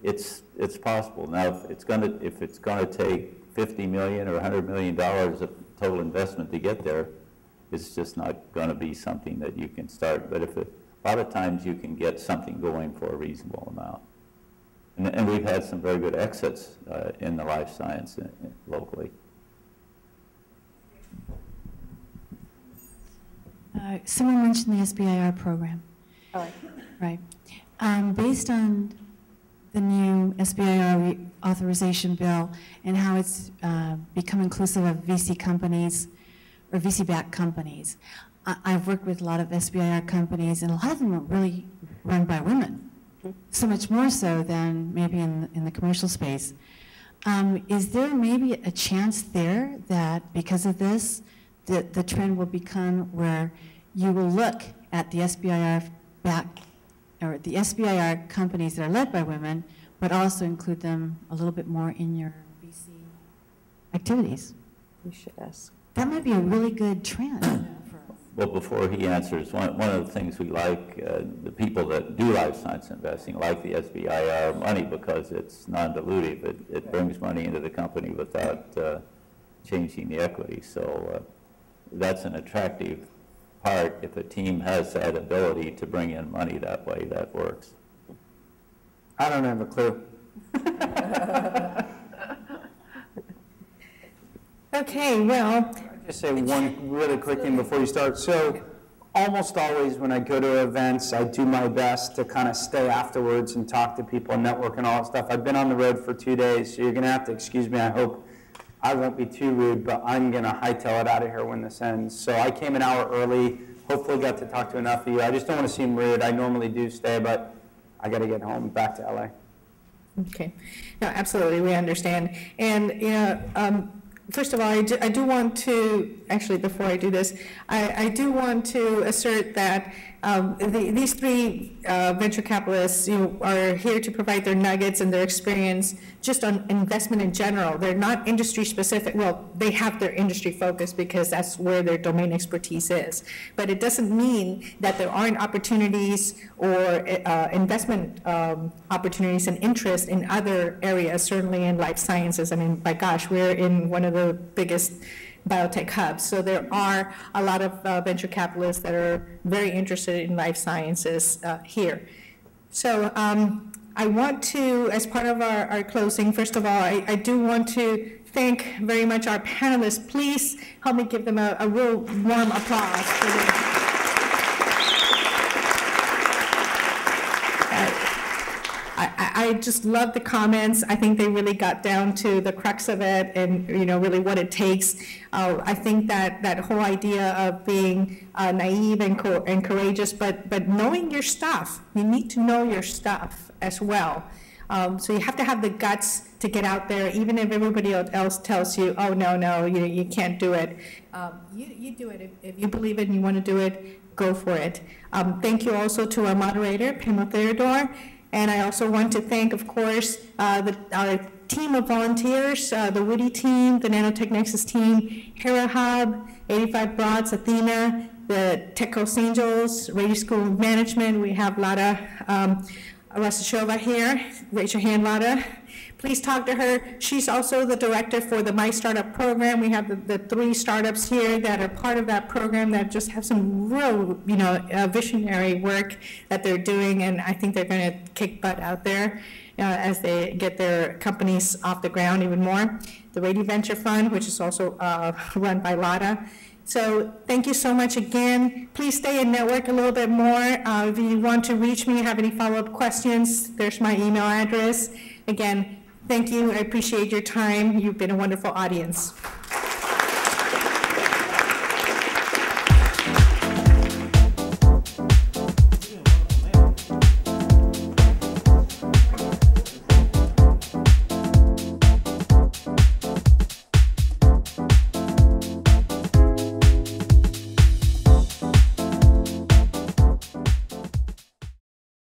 it's possible. Now, if it's going to take $50 million or $100 million of total investment to get there, it's just not going to be something that you can start. But a lot of times you can get something going for a reasonable amount. And we've had some very good exits in the life science locally. Someone mentioned the SBIR program. Oh. Right. Based on the new SBIR authorization bill and how it's become inclusive of VC companies or VC-backed companies, I've worked with a lot of SBIR companies, and a lot of them are really run by women, so much more so than maybe in the commercial space. Is there maybe a chance there that because of this, the trend will become where you will look at the SBIR companies that are led by women, but also include them a little bit more in your VC activities? You should ask. That might be a really good trend. Well, before he answers, one of the things we like, the people that do life science investing like the SBIR money because it's non-dilutive. It brings money into the company without changing the equity. So that's an attractive part. If a team has that ability to bring in money that way, that works. I don't have a clue. Okay, well. I'll just say one really quick thing before you start. So almost always when I go to events, I do my best to kind of stay afterwards and talk to people and network and all that stuff. I've been on the road for 2 days, so you're going to have to excuse me. I hope I won't be too rude, but I'm going to hightail it out of here when this ends. So I came an hour early. Hopefully got to talk to enough of you. I just don't want to seem rude. I normally do stay, but I got to get home, back to LA. Okay. No, absolutely, we understand. And, first of all, I do want to, actually, before I do this, I do want to assert that these three venture capitalists are here to provide their nuggets and their experience just on investment in general. They're not industry specific. Well, they have their industry focus because that's where their domain expertise is. But it doesn't mean that there aren't opportunities or investment opportunities and interest in other areas, certainly in life sciences. I mean, by gosh, we're in one of the biggest biotech hubs. So there are a lot of venture capitalists that are very interested in life sciences here. So I want to, as part of our closing, first of all, I do want to thank very much our panelists. Please help me give them a real warm applause for them. I just love the comments. I think they really got down to the crux of it and, you know, really what it takes. I think that whole idea of being naive and courageous, but knowing your stuff. You need to know your stuff as well. So you have to have the guts to get out there, even if everybody else tells you, oh, no, you can't do it. You do it. If you believe it and you want to do it, go for it. Thank you also to our moderator, Pemo Theodore. And I also want to thank, of course, our team of volunteers, the WITI team, the Nanotech Nexus team, Hera Hub, 85 Broads, Athena, the Tech Coast Angels, Radio School of Management. We have Lada Rasashova here. Raise your hand, Lada. Please talk to her. She's also the director for the My Startup program. We have the 3 startups here that are part of that program that just have some real, visionary work that they're doing, and I think they're going to kick butt out there as they get their companies off the ground even more. The Radio Venture Fund, which is also run by Lada. So thank you so much again. Please stay and network a little bit more. If you want to reach me, have any follow-up questions, there's my email address. Again, thank you. I appreciate your time. You've been a wonderful audience.